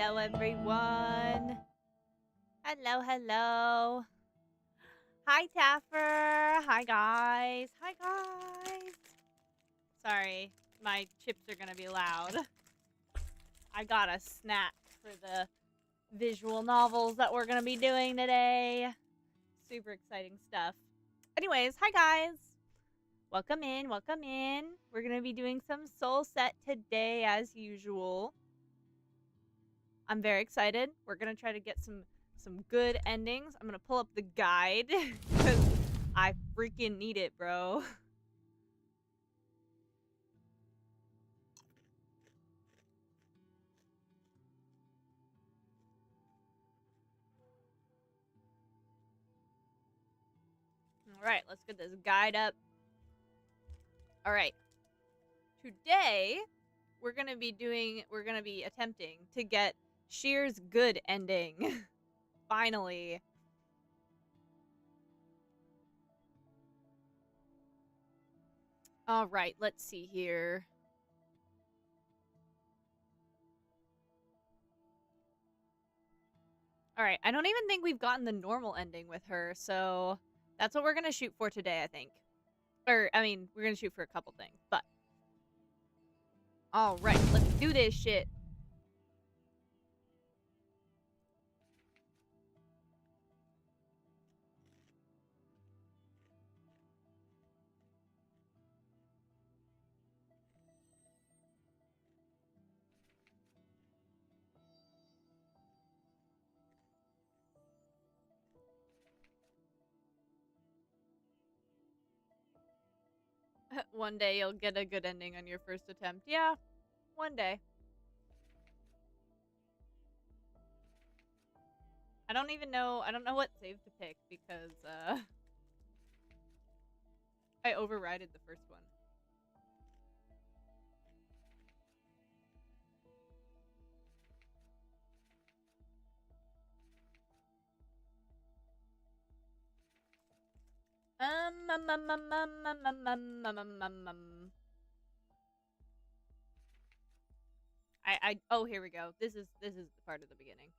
Hello, everyone. Hello, hello. Hi, Taffer. Hi, guys. Hi, guys. Sorry, my chips are going to be loud. I got a snack for the visual novels that we're going to be doing today. Super exciting stuff. Anyways, hi guys. Welcome in, welcome in. We're going to be doing some SoulSet today as usual. I'm very excited. We're going to try to get some good endings. I'm going to pull up the guide cuz I freaking need it, bro. All right, let's get this guide up. All right. Today, we're going to be attempting to get Shirr's good ending. Finally. All right, let's see here. All right, I don't even think we've gotten the normal ending with her, so that's what we're going to shoot for today, I think. Or, I mean, we're going to shoot for a couple things, but. All right, let's do this shit. One day you'll get a good ending on your first attempt. Yeah, one day. I don't know what save to pick because, I overrided the first one. Oh, here we go. This is the part of the beginning.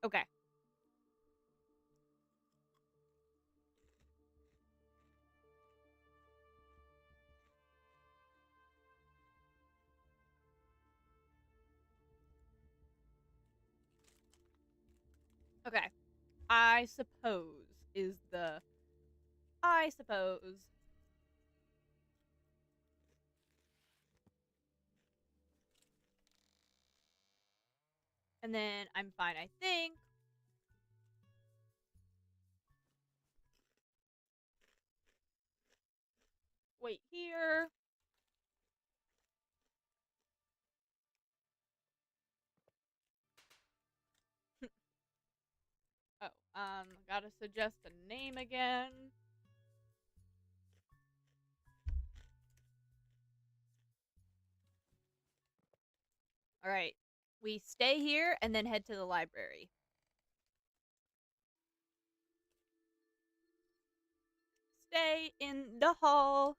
Okay. Okay. I suppose is the I suppose. And then I'm fine, I think. Wait here. Oh, gotta suggest a name again. Alright. We stay here and then head to the library. Stay in the hall.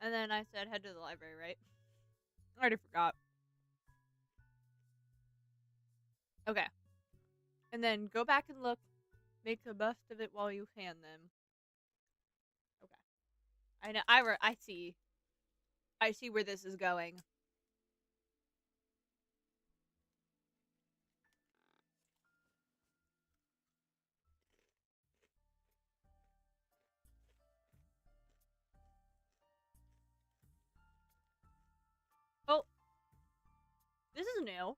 And then I said head to the library, right? I already forgot. Okay. And then go back and look. Make the best of it while you can then. Okay. I know I see. I see where this is going. Oh. This is new.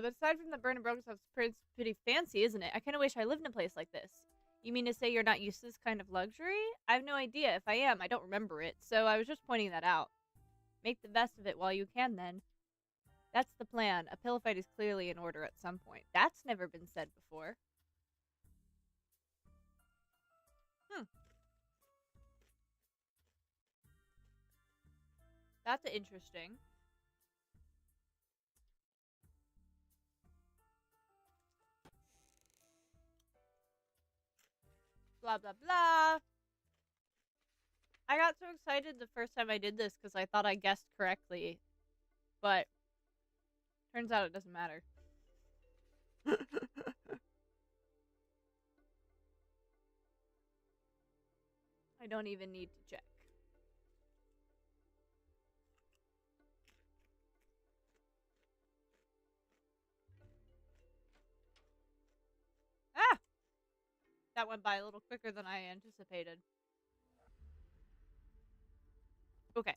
But aside from the burn and broken stuff, it's pretty fancy, isn't it? I kind of wish I lived in a place like this. You mean to say you're not used to this kind of luxury? I have no idea. If I am, I don't remember it, so I was just pointing that out. Make the best of it while you can, then. That's the plan. A pillow fight is clearly in order at some point. That's never been said before. That's interesting. Blah, blah, blah. I got so excited the first time I did this because I thought I guessed correctly. But turns out it doesn't matter. don't even need to check. Ah! That went by a little quicker than I anticipated. Okay.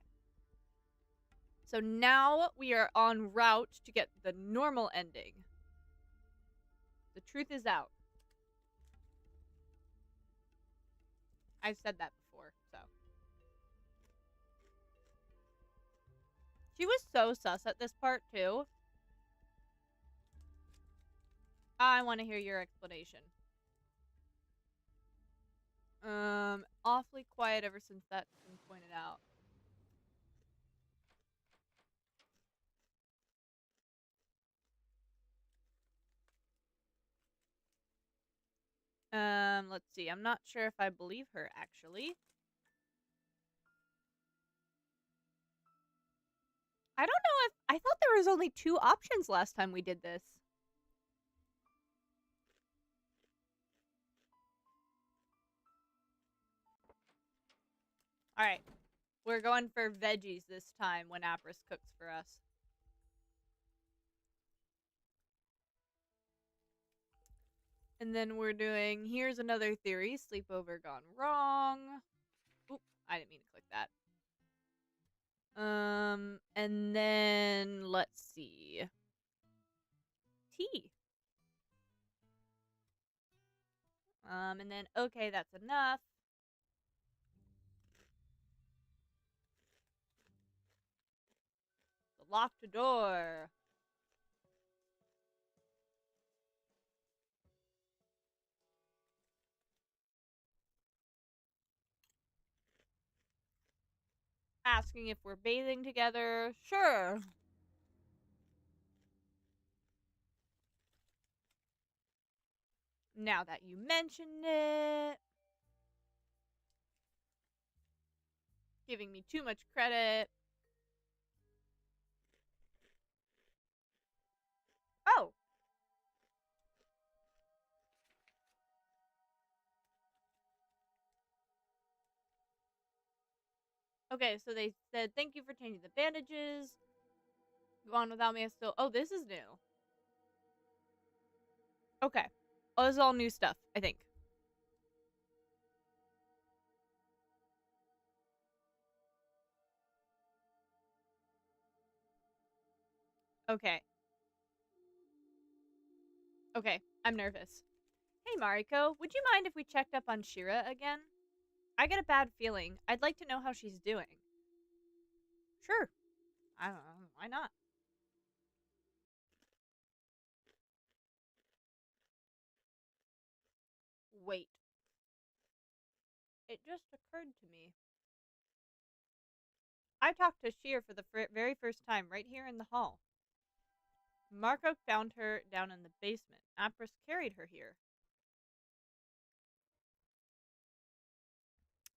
So now we are en route to get the normal ending. The truth is out. I've said that before, so. She was so sus at this part, too. I want to hear your explanation. Awfully quiet ever since that's been pointed out. Let's see. I'm not sure if I believe her, actually. I don't know if... I thought there was only 2 options last time we did this. Alright. We're going for veggies this time when Apris cooks for us. And then we're doing... Here's another theory. Sleepover gone wrong. Oop. I didn't mean to click that. And then... Let's see. Tea. And then... Okay, that's enough. The locked door. Asking if we're bathing together. Sure. Now that you mentioned it. Giving me too much credit. Oh. Okay, so they said, thank you for changing the bandages. Go on without me. I still... Oh, this is new. Okay. Oh, this is all new stuff, I think. Okay. Okay, I'm nervous. Hey, Mariko, would you mind if we checked up on Shirr again? I get a bad feeling. I'd like to know how she's doing. Sure. I don't know. Why not? Wait. It just occurred to me. I talked to Shirr for the very first time right here in the hall. Marco found her down in the basement. Apris carried her here.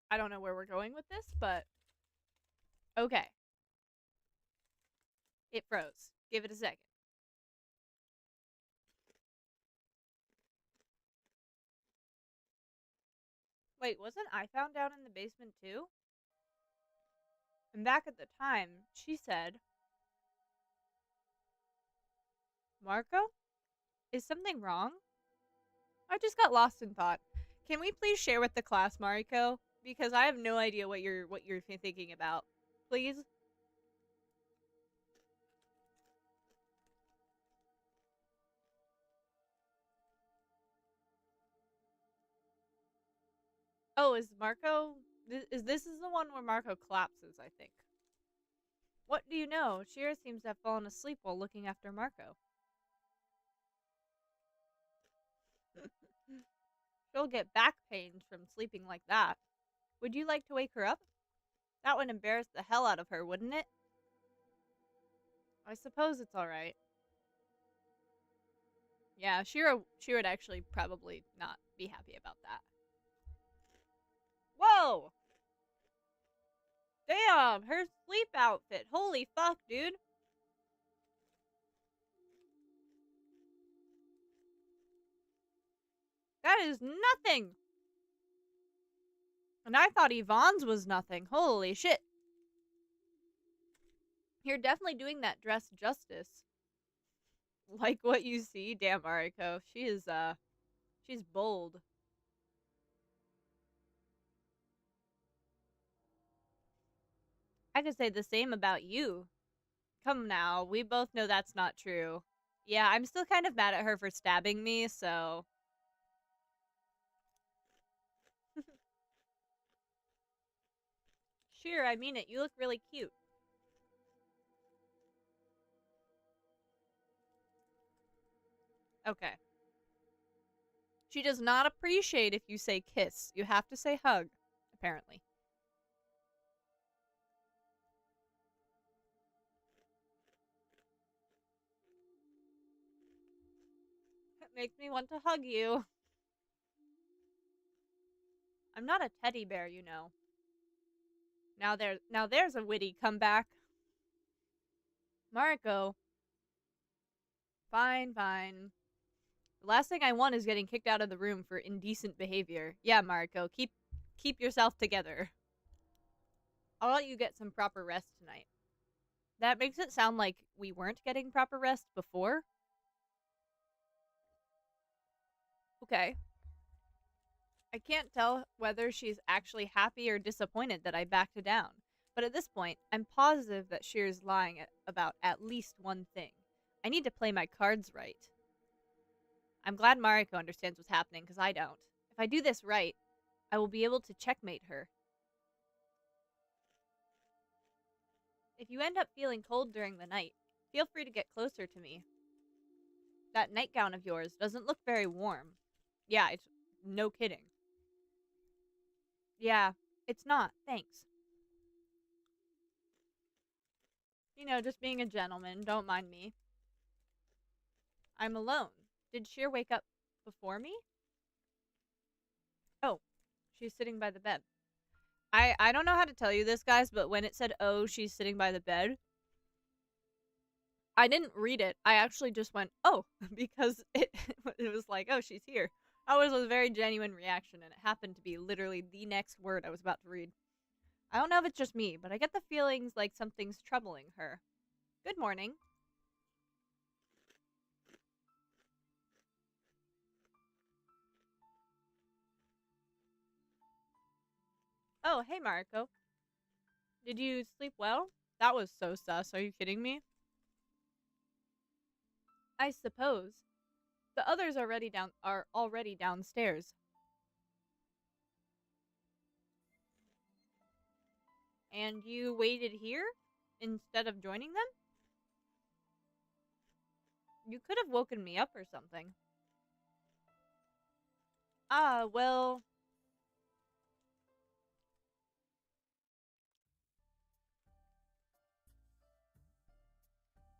I don't know where we're going with this, but... Okay. It froze. Give it a second. Wait, wasn't I found down in the basement too? And back at the time, she said... Marco? Is something wrong? I just got lost in thought. Can we please share with the class, Mariko? Because I have no idea what you're thinking about. Please? Oh, is Marco... This is the one where Marco collapses, I think. What do you know? Shirr seems to have fallen asleep while looking after Marco. She'll get back pains from sleeping like that. Would you like to wake her up? That would embarrass the hell out of her, wouldn't it? I suppose it's alright. Yeah, Shirr would actually probably not be happy about that. Whoa! Damn, her sleep outfit. Holy fuck, dude. That is nothing. And I thought Yvonne's was nothing. Holy shit. You're definitely doing that dress justice. Like what you see? Damn, Mariko. She's bold. I could say the same about you. Come now, we both know that's not true. Yeah, I'm still kind of mad at her for stabbing me, so... Sure, I mean it. You look really cute. Okay. She does not appreciate if you say kiss. You have to say hug, apparently. It makes me want to hug you. I'm not a teddy bear, you know. Now there's a witty comeback. Mariko. Fine, fine. The last thing I want is getting kicked out of the room for indecent behavior. Yeah, Mariko, keep yourself together. I'll let you get some proper rest tonight. That makes it sound like we weren't getting proper rest before. Okay. I can't tell whether she's actually happy or disappointed that I backed down. But at this point, I'm positive that Shirr's lying about at least one thing. I need to play my cards right. I'm glad Mariko understands what's happening, because I don't. If I do this right, I will be able to checkmate her. If you end up feeling cold during the night, feel free to get closer to me. That nightgown of yours doesn't look very warm. Yeah, it's no kidding. Yeah, it's not. Thanks. You know, just being a gentleman. Don't mind me. I'm alone. Did Shirr wake up before me? Oh, she's sitting by the bed. I don't know how to tell you this, guys, but when it said, oh, she's sitting by the bed, I didn't read it. I actually just went, oh, because it was like, oh, she's here. That was a very genuine reaction, and it happened to be literally the next word I was about to read. I don't know if it's just me, but I get the feelings like something's troubling her. Good morning. Oh, hey, Mariko. Did you sleep well? That was so sus. Are you kidding me? I suppose. The others are already downstairs. And you waited here instead of joining them? You could have woken me up or something. Ah, well...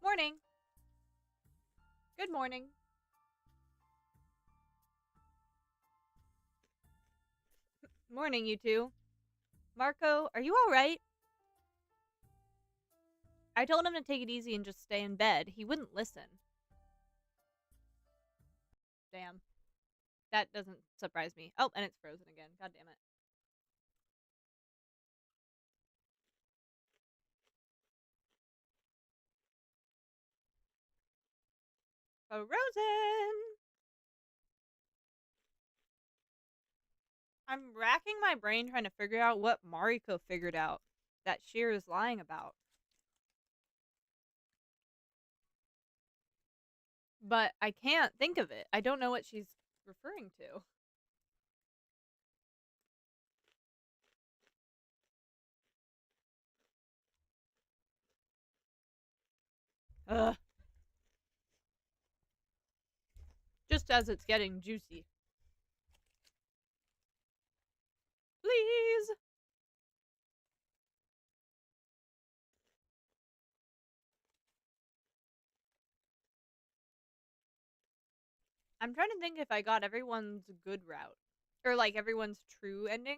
Morning. Good morning. Morning, you two. Marco, are you alright? I told him to take it easy and just stay in bed. He wouldn't listen. Damn. That doesn't surprise me. Oh, and it's frozen again. God damn it. Frozen! I'm racking my brain trying to figure out what Mariko figured out that Shirr is lying about. But I can't think of it. I don't know what she's referring to. Ugh. Just as it's getting juicy. Please! I'm trying to think if I got everyone's good route. Or, like, everyone's true ending.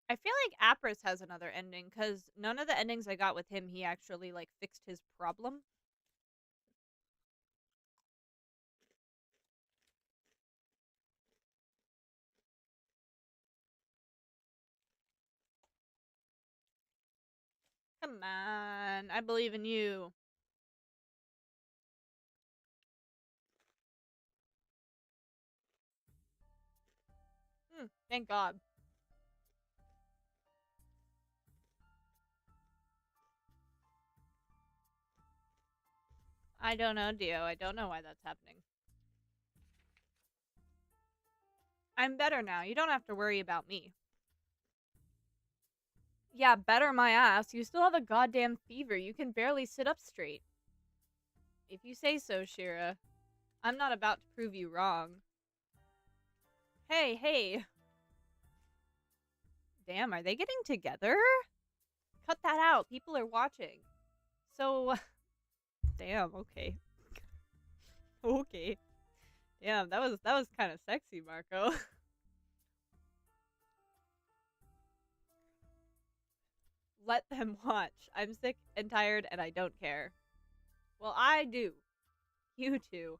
I feel like Apris has another ending, because none of the endings I got with him, he actually, like, fixed his problem. Come on, I believe in you. Thank God. I don't know, Dio. I don't know why that's happening. I'm better now. You don't have to worry about me. Yeah, better my ass. You still have a goddamn fever. You can barely sit up straight. If you say so, Shirr. I'm not about to prove you wrong. Hey, hey. Damn, are they getting together? Cut that out. People are watching. So, damn, okay. Okay. Damn, that was kind of sexy, Marco. Let them watch. I'm sick and tired and I don't care. Well, I do. You too.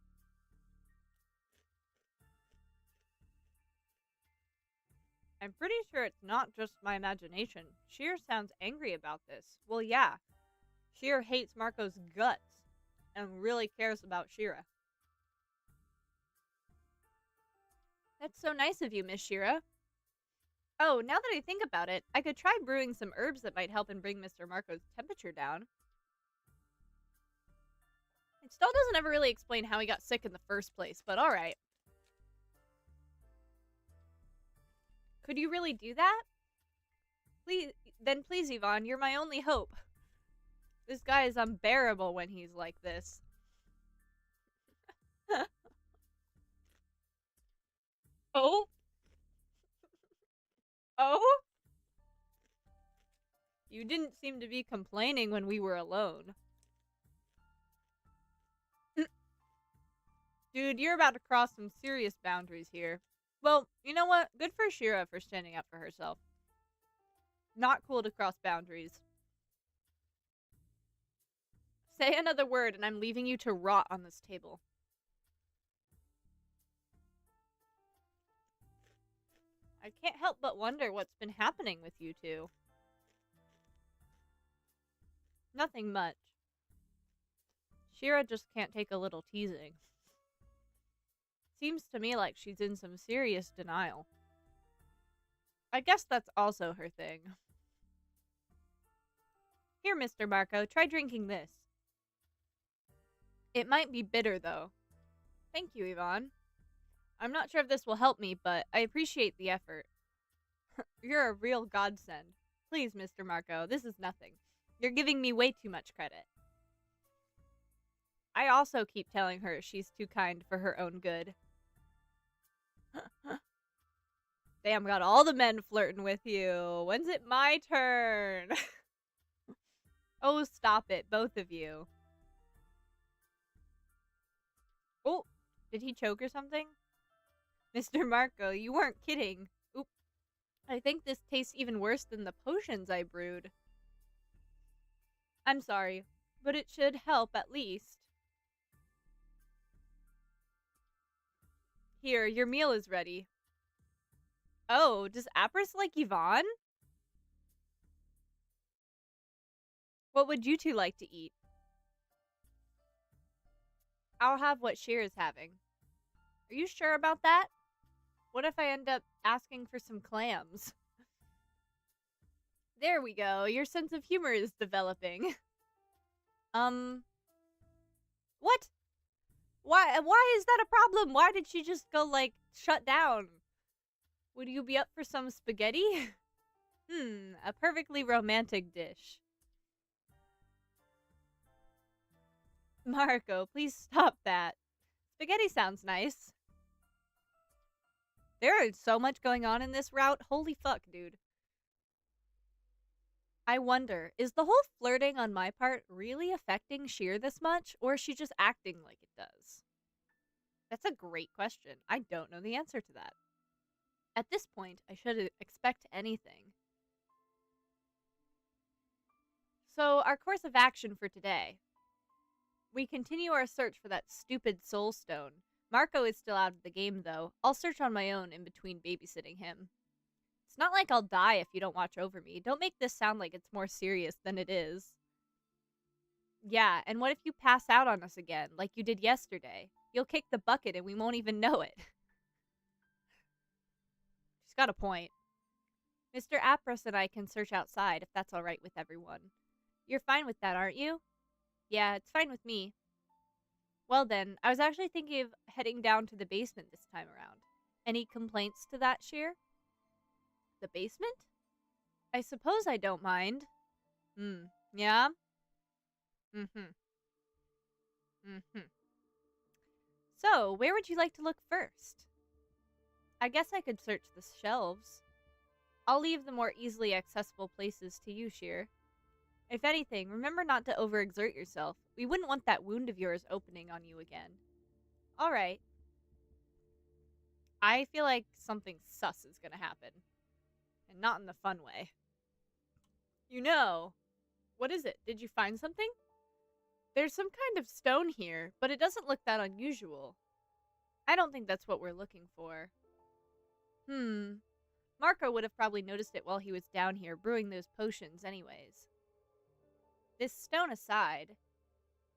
I'm pretty sure it's not just my imagination. Shirr sounds angry about this. Well, yeah. Shirr hates Marco's guts and really cares about Shirra. That's so nice of you, Miss Shirra. Oh, now that I think about it, I could try brewing some herbs that might help and bring Mr. Marco's temperature down. It still doesn't ever really explain how he got sick in the first place, but alright. Could you really do that? Please, Yvonne, you're my only hope. This guy is unbearable when he's like this. Oh? Oh? You didn't seem to be complaining when we were alone. Dude, you're about to cross some serious boundaries here. Well, you know what? Good for Shirra for standing up for herself. Not cool to cross boundaries. Say another word and I'm leaving you to rot on this table. I can't help but wonder what's been happening with you two. Nothing much. Shirra just can't take a little teasing. Seems to me like she's in some serious denial. I guess that's also her thing. Here, Mr. Marco, try drinking this. It might be bitter, though. Thank you, Yvonne. I'm not sure if this will help me, but I appreciate the effort. You're a real godsend. Please, Mr. Marco, this is nothing. You're giving me way too much credit. I also keep telling her she's too kind for her own good. Damn, got all the men flirting with you. When's it my turn? Oh, stop it, both of you. Oh, did he choke or something? Mr. Marco, you weren't kidding. Oop. I think this tastes even worse than the potions I brewed. I'm sorry, but it should help at least. Here, your meal is ready. Oh, does Apris like Yvonne? What would you two like to eat? I'll have what Shirr is having. Are you sure about that? What if I end up asking for some clams? There we go. Your sense of humor is developing. What? Why is that a problem? Why did she just go, like, shut down? Would you be up for some spaghetti? A perfectly romantic dish. Marco, please stop that. Spaghetti sounds nice. There is so much going on in this route. Holy fuck, dude. I wonder, is the whole flirting on my part really affecting Shirr this much, or is she just acting like it does? That's a great question. I don't know the answer to that. At this point, I should expect anything. So, our course of action for today. We continue our search for that stupid soul stone. Marco is still out of the game, though. I'll search on my own in between babysitting him. It's not like I'll die if you don't watch over me. Don't make this sound like it's more serious than it is. Yeah, and what if you pass out on us again, like you did yesterday? You'll kick the bucket and we won't even know it. She's got a point. Mr. Apros and I can search outside if that's alright with everyone. You're fine with that, aren't you? Yeah, it's fine with me. Well then, I was actually thinking of heading down to the basement this time around. Any complaints to that, Shirr? The basement? I suppose I don't mind. Yeah? Mm-hmm. Mm-hmm. So, where would you like to look first? I guess I could search the shelves. I'll leave the more easily accessible places to you, Shirr. If anything, remember not to overexert yourself. We wouldn't want that wound of yours opening on you again. Alright. I feel like something sus is gonna happen. And not in the fun way. You know. What is it? Did you find something? There's some kind of stone here, but it doesn't look that unusual. I don't think that's what we're looking for. Marco would have probably noticed it while he was down here brewing those potions anyways. This stone aside,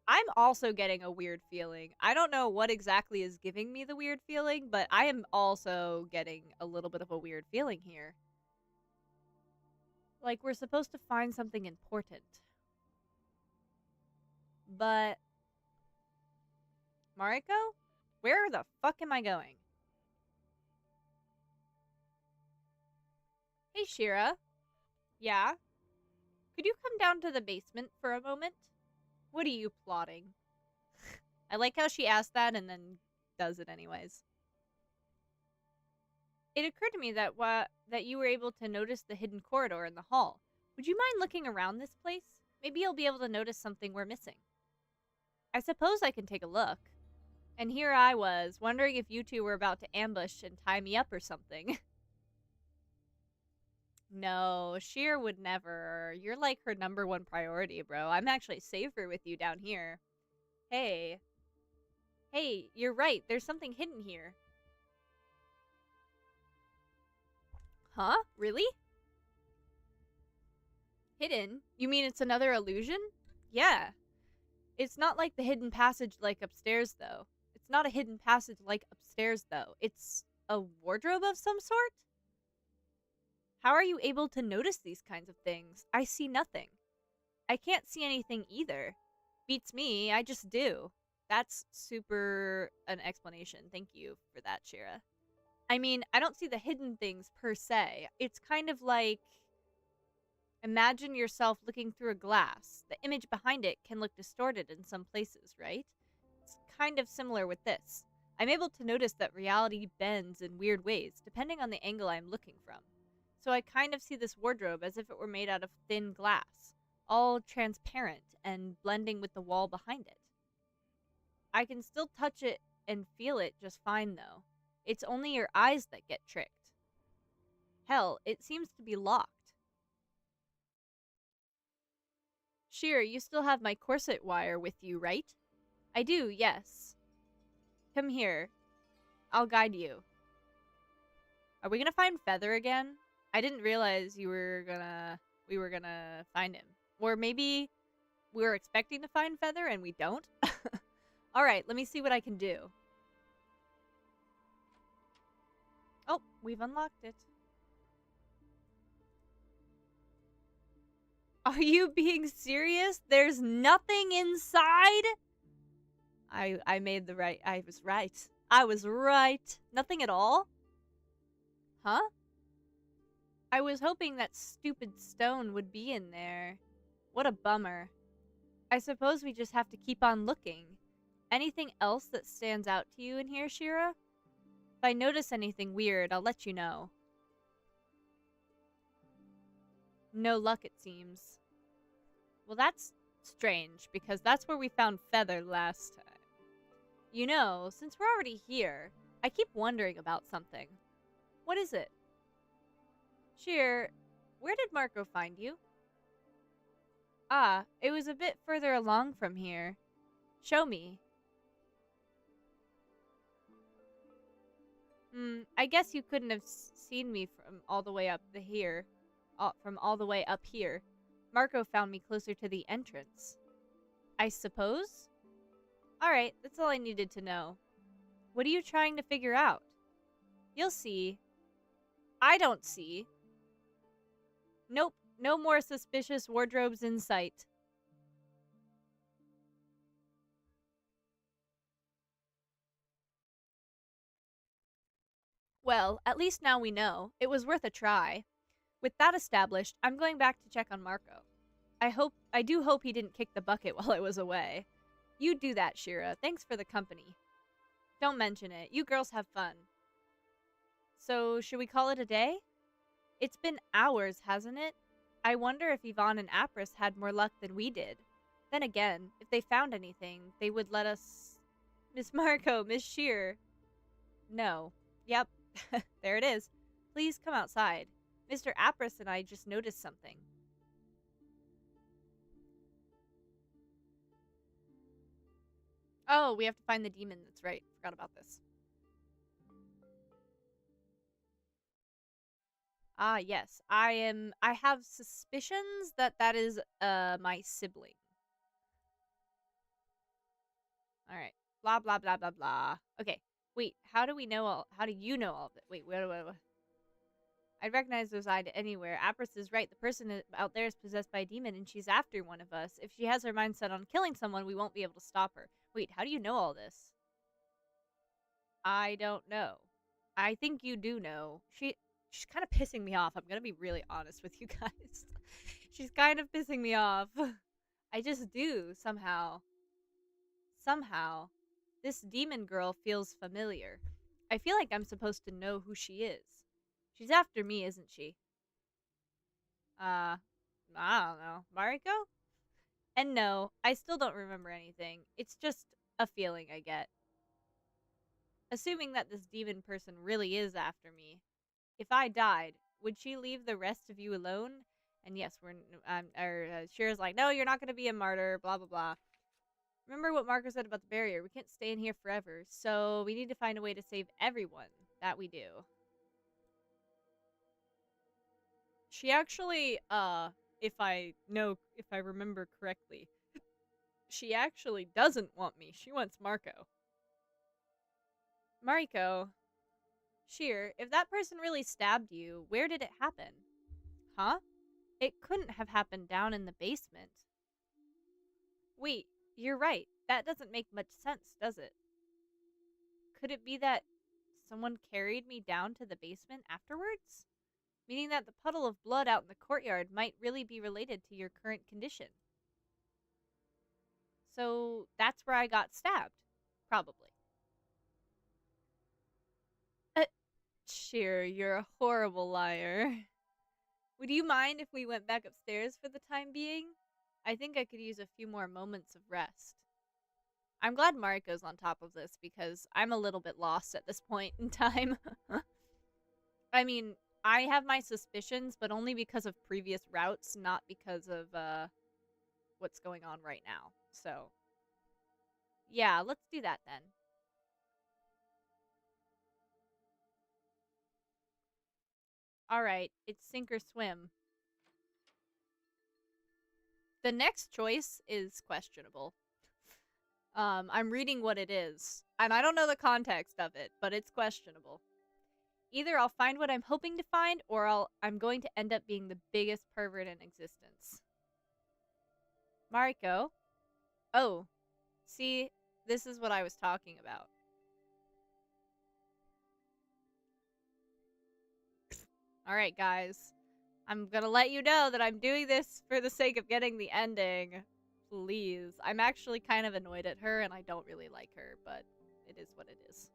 I'm also getting a weird feeling. I don't know what exactly is giving me the weird feeling, but I am also getting a little bit of a weird feeling here. Like we're supposed to find something important. But... Mariko? Where the fuck am I going? Hey, Shira. Yeah? Could you come down to the basement for a moment? What are you plotting? I like how she asked that and then does it anyways. It occurred to me that that you were able to notice the hidden corridor in the hall. Would you mind looking around this place? Maybe you'll be able to notice something we're missing. I suppose I can take a look. And here I was, wondering if you two were about to ambush and tie me up or something. No, Shirr would never. You're like her #1 priority, bro. I'm actually safer with you down here. Hey. Hey, you're right. There's something hidden here. Huh? Really? Hidden? You mean it's another illusion? Yeah. It's not like the hidden passage like upstairs, though. It's not a hidden passage like upstairs, though. It's a wardrobe of some sort? How are you able to notice these kinds of things? I see nothing. I can't see anything either. Beats me, I just do. That's super an explanation. Thank you for that, Shira. I mean, I don't see the hidden things per se. It's kind of like... Imagine yourself looking through a glass. The image behind it can look distorted in some places, right? It's kind of similar with this. I'm able to notice that reality bends in weird ways, depending on the angle I'm looking from. So I kind of see this wardrobe as if it were made out of thin glass, all transparent and blending with the wall behind it. I can still touch it and feel it just fine, though. It's only your eyes that get tricked. Hell, it seems to be locked. Shirr, you still have my corset wire with you, right? I do, yes. Come here. I'll guide you. Are we gonna find Feather again? I didn't realize we were gonna find him. Or maybe we were expecting to find Feather and we don't? Alright, let me see what I can do. Oh, we've unlocked it. Are you being serious? There's nothing inside? I made the right... I was right. I was right. Nothing at all? Huh? I was hoping that stupid stone would be in there. What a bummer. I suppose we just have to keep on looking. Anything else that stands out to you in here, Shira? If I notice anything weird, I'll let you know. No luck, it seems. Well, that's strange, because that's where we found Feather last time. You know, since we're already here, I keep wondering about something. What is it? Shirr, where did Marco find you? Ah, it was a bit further along from here. Show me. I guess you couldn't have seen me from all the way up here. From all the way up here. Marco found me closer to the entrance. I suppose? Alright, that's all I needed to know. What are you trying to figure out? You'll see. I don't see. Nope, no more suspicious wardrobes in sight. Well, at least now we know. It was worth a try. With that established, I'm going back to check on Marco. I do hope he didn't kick the bucket while I was away. You do that, Shirr. Thanks for the company. Don't mention it. You girls have fun. So, should we call it a day? It's been hours, hasn't it? I wonder if Yvonne and Apris had more luck than we did. Then again, if they found anything, they would let us... Miss Marco, Miss Shirr. No. Yep. There it is. Please come outside. Mr. Apris and I just noticed something. Oh, we have to find the demon. That's right. Forgot about this. Ah, yes. I have suspicions that that is, my sibling. Alright. Blah, blah, blah, blah, blah. Okay. Wait, how do you know all of it? Wait, wait. I'd recognize those eyes anywhere. Apris is right. The person out there is possessed by a demon, and she's after one of us. If she has her mind set on killing someone, we won't be able to stop her. Wait, how do you know all this? I don't know. I think you do know. She's kind of pissing me off. I'm gonna be really honest with you guys. She's kind of pissing me off. I just do, somehow. Somehow. This demon girl feels familiar. I feel like I'm supposed to know who she is. She's after me, isn't she? I don't know. Mariko? And no, I still don't remember anything. It's just a feeling I get. Assuming that this demon person really is after me, if I died, would she leave the rest of you alone? And yes, Shirr's like, no, you're not going to be a martyr, blah, blah, blah. Remember what Marco said about the barrier. We can't stay in here forever, so we need to find a way to save everyone. That we do. She actually, if I remember correctly, she actually doesn't want me. She wants Marco. Mariko. Shirr, if that person really stabbed you, where did it happen? Huh? It couldn't have happened down in the basement. Wait, you're right. That doesn't make much sense, does it? Could it be that someone carried me down to the basement afterwards? Meaning that the puddle of blood out in the courtyard might really be related to your current condition. So that's where I got stabbed. Probably. Shirr, you're a horrible liar. Would you mind if we went back upstairs for the time being? I think I could use a few more moments of rest. I'm glad Mariko's on top of this because I'm a little bit lost at this point in time. I mean, I have my suspicions, but only because of previous routes, not because of what's going on right now. So, yeah, let's do that then. Alright, it's sink or swim. The next choice is questionable. I'm reading what it is, and I don't know the context of it, but it's questionable. Either I'll find what I'm hoping to find, or I'm going to end up being the biggest pervert in existence. Mariko? Oh, see, this is what I was talking about. Alright, guys. I'm gonna let you know that I'm doing this for the sake of getting the ending. Please. I'm actually kind of annoyed at her, and I don't really like her, but it is what it is.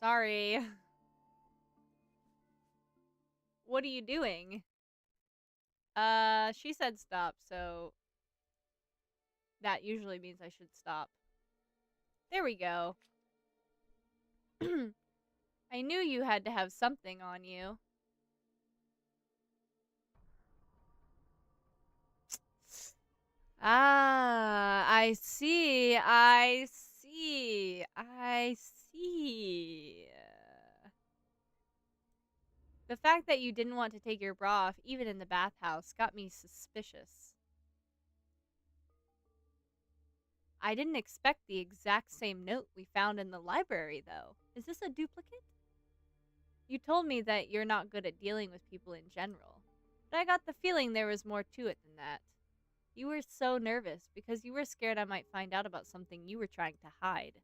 Sorry. What are you doing? She said stop, so that usually means I should stop. There we go. I knew you had to have something on you. Ah, I see. I see. I see. The fact that you didn't want to take your bra off, even in the bathhouse, got me suspicious. I didn't expect the exact same note we found in the library, though. Is this a duplicate? You told me that you're not good at dealing with people in general, but I got the feeling there was more to it than that. You were so nervous because you were scared I might find out about something you were trying to hide.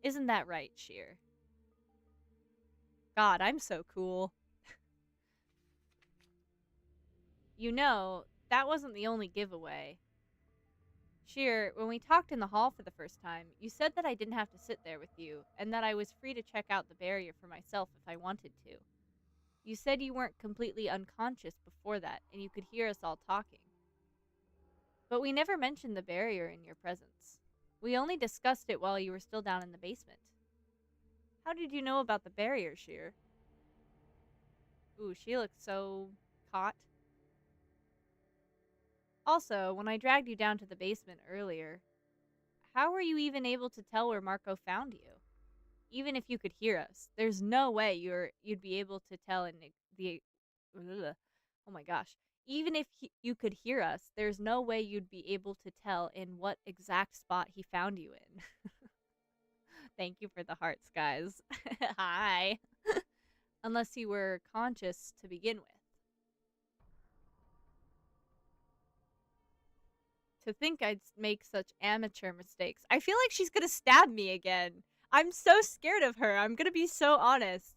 Isn't that right, Shirr? God, I'm so cool. You know, that wasn't the only giveaway. Shirr, when we talked in the hall for the first time, you said that I didn't have to sit there with you, and that I was free to check out the barrier for myself if I wanted to. You said you weren't completely unconscious before that, and you could hear us all talking. But we never mentioned the barrier in your presence. We only discussed it while you were still down in the basement. How did you know about the barrier, Shirr? Ooh, she looks so caught. Also, when I dragged you down to the basement earlier, how were you even able to tell where Marco found you? Even if you could hear us, there's no way you'd be able to tell in the ugh, oh my gosh. Even if you could hear us, there's no way you'd be able to tell in what exact spot he found you in. Thank you for the hearts, guys. Hi. Unless you were conscious to begin with. To think I'd make such amateur mistakes. I feel like she's gonna stab me again. I'm so scared of her. I'm gonna be so honest.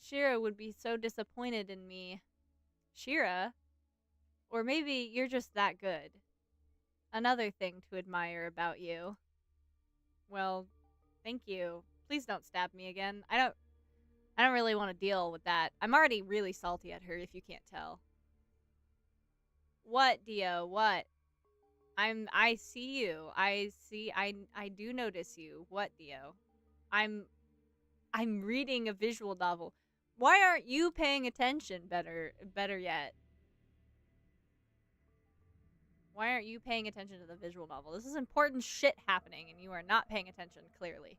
Shirra would be so disappointed in me. Shirra? Or maybe you're just that good. Another thing to admire about you. Well, thank you. Please don't stab me again. I don't really want to deal with that. I'm already really salty at her if you can't tell. What, Dio? What? I see you. I do notice you. What, Dio? I'm reading a visual novel. Why aren't you paying attention? Better yet. Why aren't you paying attention to the visual novel? This is important shit happening and you are not paying attention, clearly.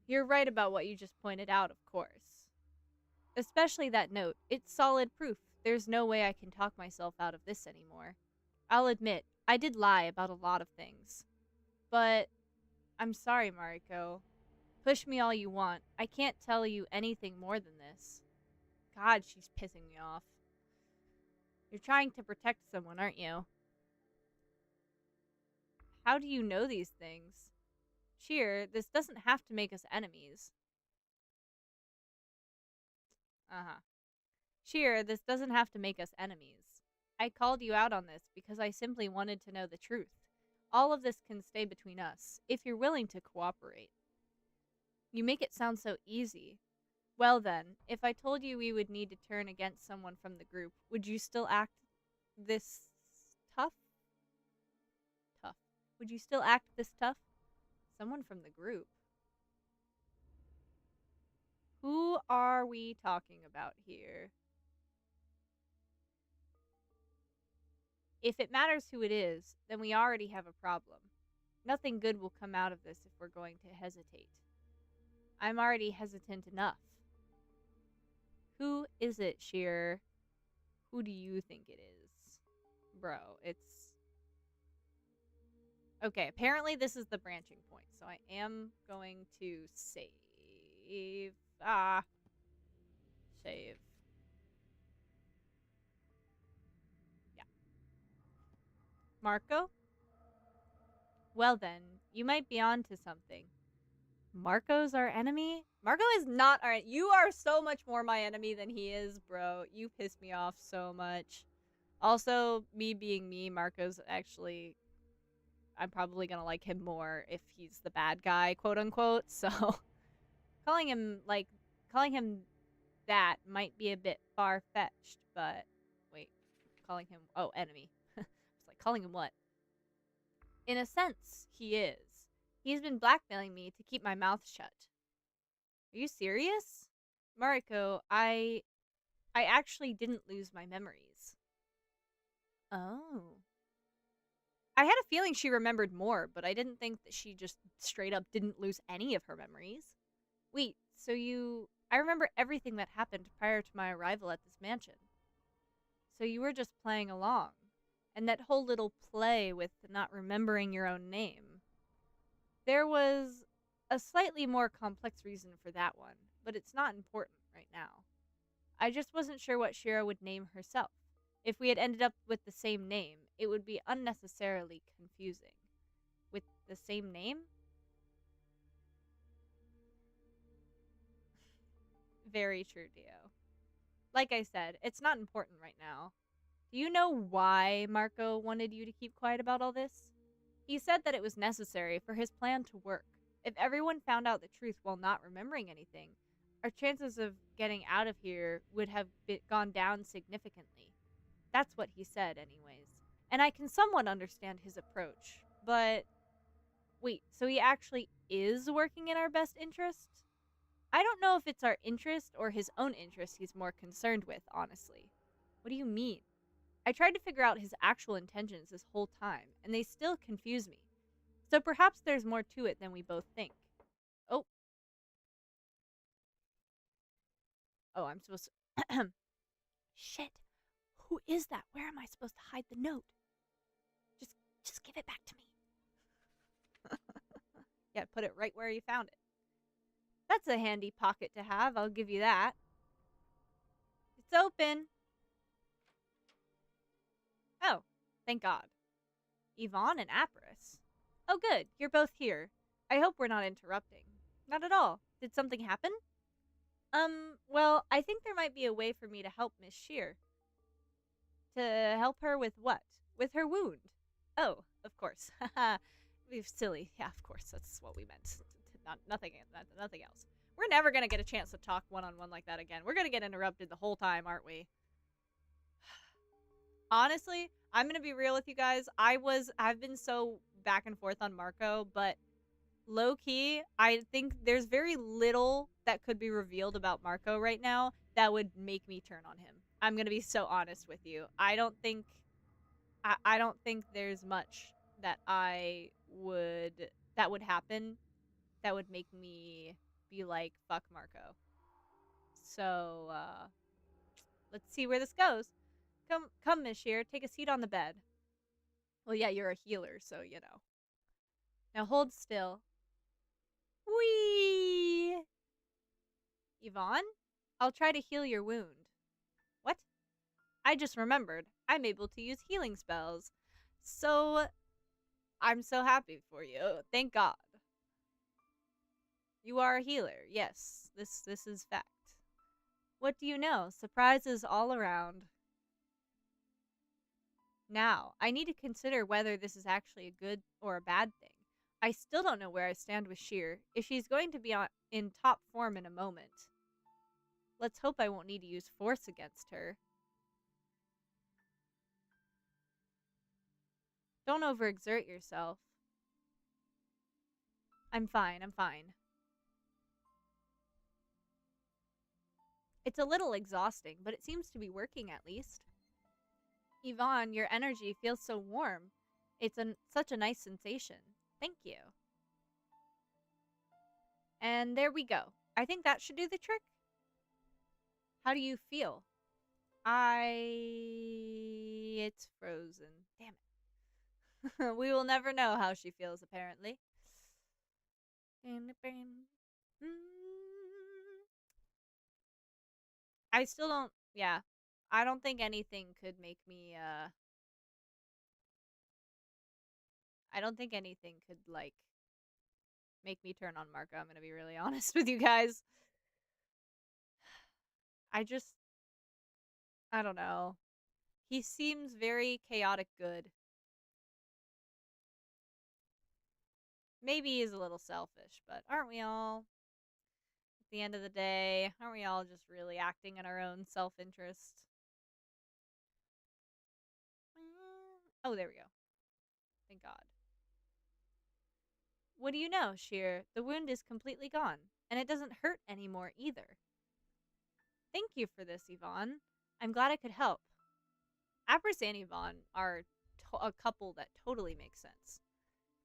You're right about what you just pointed out, of course. Especially that note. It's solid proof. There's no way I can talk myself out of this anymore. I'll admit, I did lie about a lot of things. But I'm sorry, Mariko. Push me all you want. I can't tell you anything more than this. God, she's pissing me off. You're trying to protect someone, aren't you? How do you know these things? Shirr, this doesn't have to make us enemies. Uh-huh. Shirr, this doesn't have to make us enemies. I called you out on this because I simply wanted to know the truth. All of this can stay between us, if you're willing to cooperate. You make it sound so easy. Well then, if I told you we would need to turn against someone from the group, would you still act this tough? Tough. Would you still act this tough? Someone from the group. Who are we talking about here? If it matters who it is, then we already have a problem. Nothing good will come out of this if we're going to hesitate. I'm already hesitant enough. Who is it, Shirr? Who do you think it is? Bro, it's... Okay, apparently this is the branching point, so I am going to save. Save. Yeah. Marco? Well then, you might be onto something. Marco's our enemy? Marco is not our... You are so much more my enemy than he is, bro. You piss me off so much. Also, me being me, Marco's actually... I'm probably gonna like him more if he's the bad guy, quote unquote. So, calling him that might be a bit far-fetched, but... Wait, calling him... Oh, enemy. It's like, calling him what? In a sense, he is. He's been blackmailing me to keep my mouth shut. Are you serious? Mariko, I actually didn't lose my memories. Oh. I had a feeling she remembered more, but I didn't think that she just straight up didn't lose any of her memories. Wait, I remember everything that happened prior to my arrival at this mansion. So you were just playing along. And that whole little play with not remembering your own name. There was a slightly more complex reason for that one, but it's not important right now. I just wasn't sure what Shirr would name herself. If we had ended up with the same name, it would be unnecessarily confusing. With the same name? Very true, Dio. Like I said, it's not important right now. Do you know why Marco wanted you to keep quiet about all this? He said that it was necessary for his plan to work. If everyone found out the truth while not remembering anything, our chances of getting out of here would have gone down significantly. That's what he said, anyways. And I can somewhat understand his approach, but wait, so he actually is working in our best interest? I don't know if it's our interest or his own interest he's more concerned with, honestly. What do you mean? I tried to figure out his actual intentions this whole time, and they still confuse me. So perhaps there's more to it than we both think. Oh. Oh, I'm supposed to... Shit. Who is that? Where am I supposed to hide the note? Just give it back to me. Yeah, put it right where you found it. That's a handy pocket to have, I'll give you that. It's open. Oh, thank God. Yvonne and Apris. Oh good, you're both here. I hope we're not interrupting. Not at all. Did something happen? Well, I think there might be a way for me to help Miss Shirr. To help her with what? With her wound. Oh, of course. Haha. Silly. Yeah, of course. That's what we meant. Nothing else. We're never gonna get a chance to talk one-on-one like that again. We're gonna get interrupted the whole time, aren't we? Honestly, I'm gonna be real with you guys. I've been so back and forth on Marco, but low-key, I think there's very little that could be revealed about Marco right now that would make me turn on him. I'm gonna be so honest with you. I don't think there's much that that would happen that would make me be like, fuck Marco. So, let's see where this goes. Come, Miss Shirr, take a seat on the bed. Well, yeah, you're a healer, so, you know. Now hold still. Whee! Yvonne? I'll try to heal your wound. What? I just remembered. I'm able to use healing spells. So, I'm so happy for you. Thank God. You are a healer. Yes, this is fact. What do you know? Surprises all around. Now, I need to consider whether this is actually a good or a bad thing. I still don't know where I stand with Shirr, if she's going to be in top form in a moment. Let's hope I won't need to use force against her. Don't overexert yourself. I'm fine. It's a little exhausting, but it seems to be working at least. Yvonne, your energy feels so warm. It's such a nice sensation. Thank you. And there we go. I think that should do the trick. How do you feel? It's frozen. Damn it. We will never know how she feels, apparently. I still don't, yeah. I don't think anything could make me, I don't think anything could, like, make me turn on Marco. I'm gonna be really honest with you guys. I don't know. He seems very chaotic good. Maybe he's a little selfish, but aren't we all? At the end of the day, aren't we all just really acting in our own self-interest? Oh, there we go. Thank God. What do you know, Shirr? The wound is completely gone, and it doesn't hurt anymore either. Thank you for this, Yvonne. I'm glad I could help. Apris and Yvonne are a couple that totally makes sense.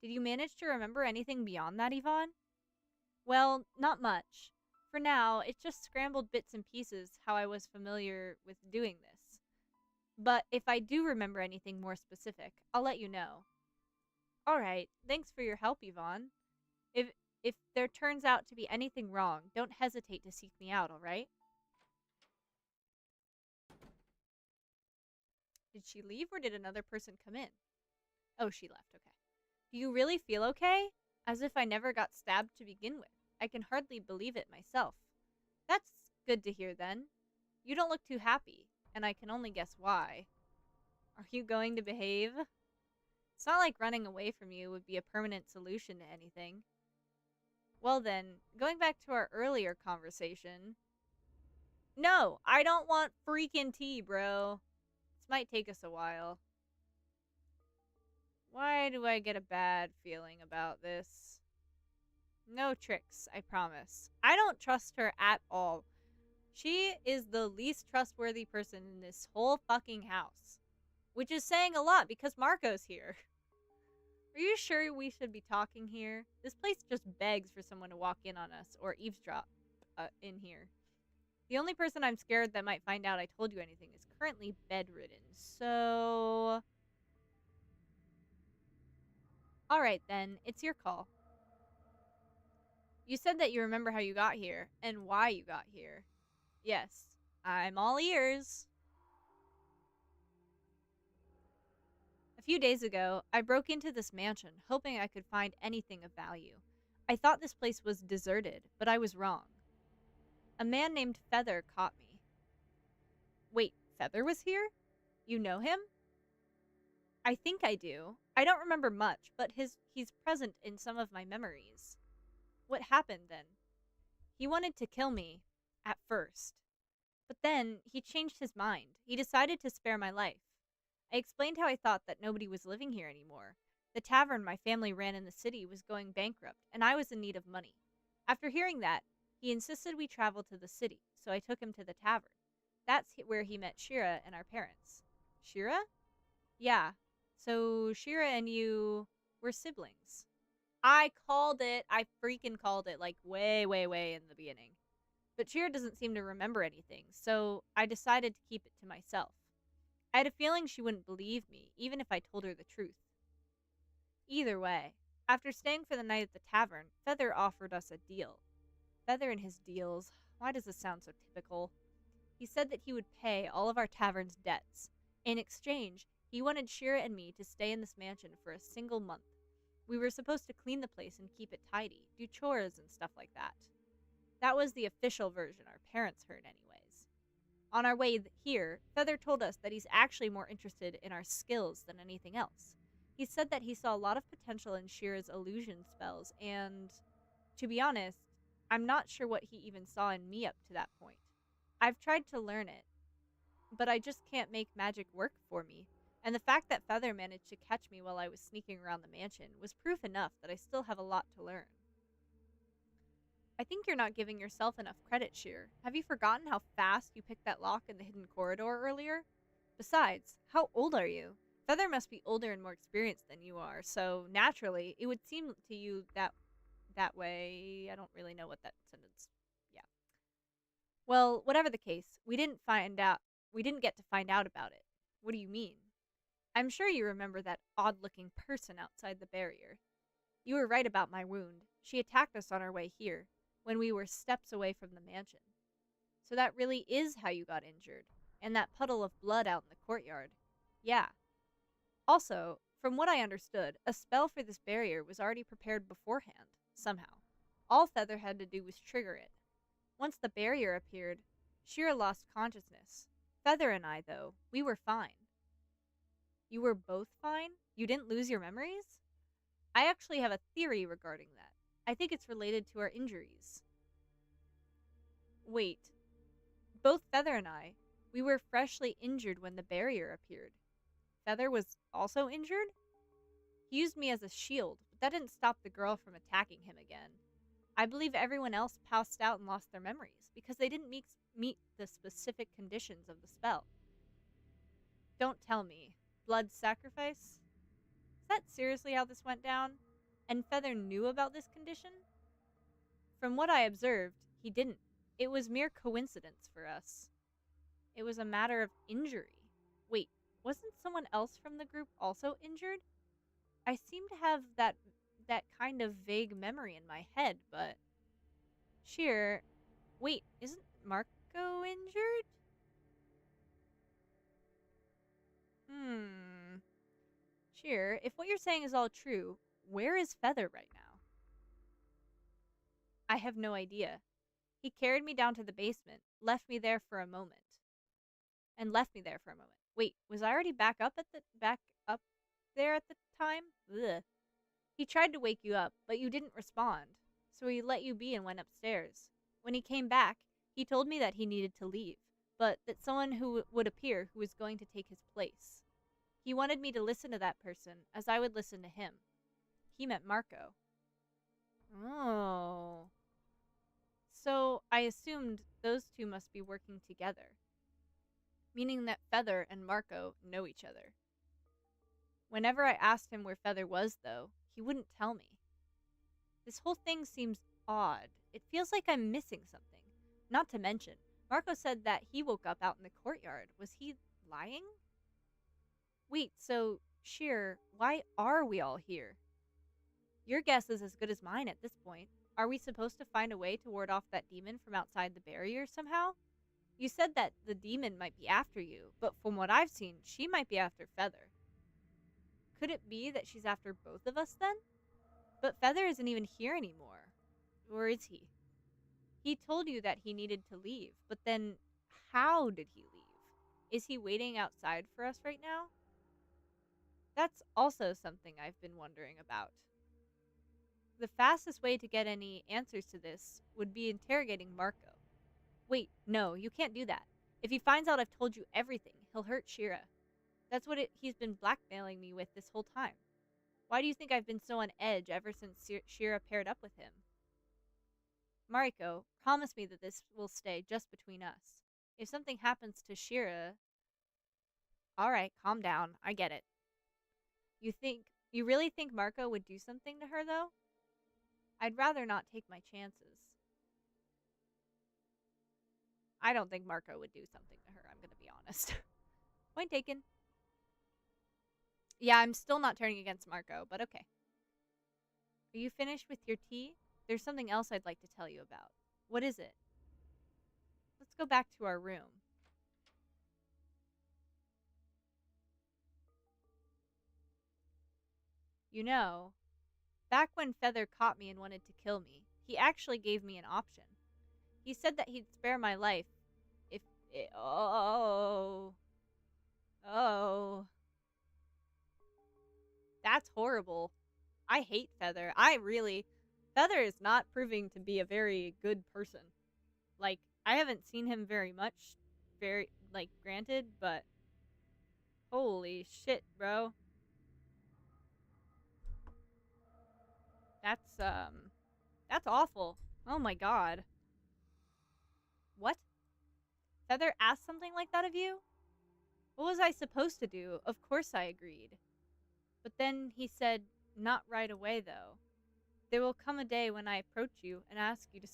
Did you manage to remember anything beyond that, Yvonne? Well, not much. For now, it's just scrambled bits and pieces how I was familiar with doing this. But if I do remember anything more specific, I'll let you know. Alright, thanks for your help, Yvonne. If if there turns out to be anything wrong, don't hesitate to seek me out, alright? Did she leave or did another person come in? Oh, she left, okay. Do you really feel okay? As if I never got stabbed to begin with. I can hardly believe it myself. That's good to hear then. You don't look too happy, and I can only guess why. Are you going to behave? It's not like running away from you would be a permanent solution to anything. Well then, going back to our earlier conversation. No, I don't want freaking tea, bro. This might take us a while. Why do I get a bad feeling about this? No tricks, I promise. I don't trust her at all. She is the least trustworthy person in this whole fucking house. Which is saying a lot because Marco's here. Are you sure we should be talking here? This place just begs for someone to walk in on us or eavesdrop in here. The only person I'm scared that might find out I told you anything is currently bedridden, so... Alright then, it's your call. You said that you remember how you got here, and why you got here. Yes, I'm all ears. A few days ago, I broke into this mansion, hoping I could find anything of value. I thought this place was deserted, but I was wrong. A man named Feather caught me. Wait, Feather was here? You know him? I think I do. I don't remember much, but he's present in some of my memories. What happened then? He wanted to kill me, at first. But then, he changed his mind. He decided to spare my life. I explained how I thought that nobody was living here anymore. The tavern my family ran in the city was going bankrupt, and I was in need of money. After hearing that, he insisted we travel to the city, so I took him to the tavern. That's where he met Shirr and our parents. Shirr? Yeah. So Shirr and you were siblings. I called it. I freaking called it, like, way, way, way in the beginning. But Shirr doesn't seem to remember anything, so I decided to keep it to myself. I had a feeling she wouldn't believe me, even if I told her the truth. Either way, after staying for the night at the tavern, Feather offered us a deal. Feather and his deals. Why does this sound so typical? He said that he would pay all of our tavern's debts. In exchange, he wanted Shirr and me to stay in this mansion for a single month. We were supposed to clean the place and keep it tidy, do chores and stuff like that. That was the official version our parents heard anyways. On our way here, Feather told us that he's actually more interested in our skills than anything else. He said that he saw a lot of potential in Shirr's illusion spells, and, to be honest, I'm not sure what he even saw in me up to that point. I've tried to learn it, but I just can't make magic work for me, and the fact that Feather managed to catch me while I was sneaking around the mansion was proof enough that I still have a lot to learn. I think you're not giving yourself enough credit, Shirr. Have you forgotten how fast you picked that lock in the hidden corridor earlier? Besides, how old are you? Feather must be older and more experienced than you are, so naturally, it would seem to you that way. I don't really know what that sentence. Yeah. Well, whatever the case, we didn't get to find out about it. What do you mean? I'm sure you remember that odd-looking person outside the barrier. You were right about my wound. She attacked us on our way here, when we were steps away from the mansion. So that really is how you got injured, and that puddle of blood out in the courtyard. Yeah. Also, from what I understood, a spell for this barrier was already prepared beforehand, somehow. All Feather had to do was trigger it. Once the barrier appeared, Shirr lost consciousness. Feather and I, though, we were fine. You were both fine? You didn't lose your memories? I actually have a theory regarding that. I think it's related to our injuries. Wait. Both Feather and I, we were freshly injured when the barrier appeared. Feather was also injured? He used me as a shield, but that didn't stop the girl from attacking him again. I believe everyone else passed out and lost their memories, because they didn't meet the specific conditions of the spell. Don't tell me. Blood sacrifice? Is that seriously how this went down? And Feather knew about this condition? From what I observed, He didn't. It was mere coincidence for us. It was a matter of injury. Wait, wasn't someone else from the group also injured? I seem to have that kind of vague memory in my head, but Shirr, wait, isn't Marco injured? Hmm. Shirr, if what you're saying is all true, where is Feather right now? I have no idea. He carried me down to the basement, left me there for a moment. And left me there for a moment. Wait, was I already back up there at the time? Ugh. He tried to wake you up, but you didn't respond, so he let you be and went upstairs. When he came back, he told me that he needed to leave, but that someone who would appear who was going to take his place. He wanted me to listen to that person as I would listen to him. He meant Marco. Oh. So I assumed those two must be working together, meaning that Feather and Marco know each other. Whenever I asked him where Feather was, though, he wouldn't tell me. This whole thing seems odd. It feels like I'm missing something. Not to mention, Marco said that he woke up out in the courtyard. Was he lying? Wait, so, Shirr, why are we all here? Your guess is as good as mine at this point. Are we supposed to find a way to ward off that demon from outside the barrier somehow? You said that the demon might be after you, but from what I've seen, she might be after Feather. Could it be that she's after both of us then? But Feather isn't even here anymore. Or is he? He told you that he needed to leave, but then how did he leave? Is he waiting outside for us right now? That's also something I've been wondering about. The fastest way to get any answers to this would be interrogating Marco. Wait, no, you can't do that. If he finds out I've told you everything, he'll hurt Shira. That's what he's been blackmailing me with this whole time. Why do you think I've been so on edge ever since Shira paired up with him? Mariko, promise me that this will stay just between us. If something happens to Shira... Alright, calm down. I get it. You really think Marco would do something to her, though? I'd rather not take my chances. I don't think Marco would do something to her, I'm gonna be honest. Point taken. Yeah, I'm still not turning against Marco, but okay. Are you finished with your tea? There's something else I'd like to tell you about. What is it? Let's go back to our room. You know, back when Feather caught me and wanted to kill me, he actually gave me an option. He said that he'd spare my life if it... Oh. That's horrible. I hate Feather. Feather is not proving to be a very good person. Like, I haven't seen him very much, granted, but holy shit, bro. That's awful. Oh my god. What? Feather asked something like that of you? What was I supposed to do? Of course I agreed. But then he said, not right away, though. There will come a day when I approach you and ask you to...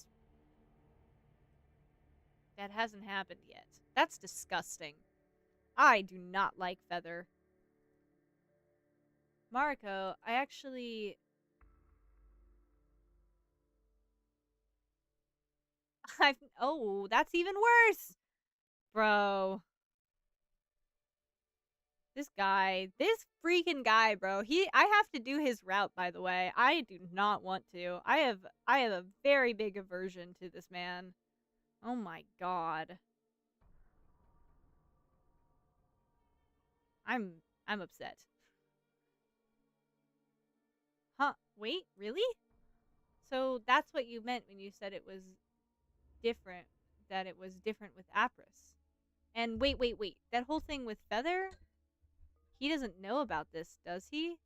That hasn't happened yet. That's disgusting. I do not like Feather. Mariko, I actually... Oh, that's even worse! Bro. This freaking guy, bro. I have to do his route, by the way. I do not want to. I have a very big aversion to this man. Oh my god. I'm upset. Huh, wait, really? So that's what you meant when you said it was different, that it was different with Apris. And wait. That whole thing with Feather? He doesn't know about this, does he?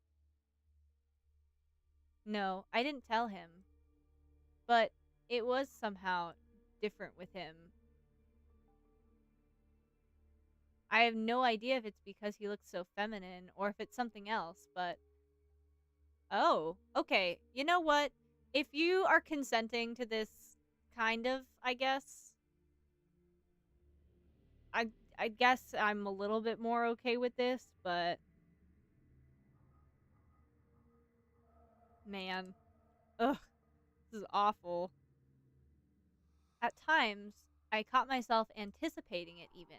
No, I didn't tell him. But it was somehow different with him. I have no idea if it's because he looks so feminine or if it's something else, but... Oh, okay. You know what? If you are consenting to this Kind of, I guess. I I guess I'm a little bit more okay with this, but man, ugh, this is awful. At times, I caught myself anticipating it even.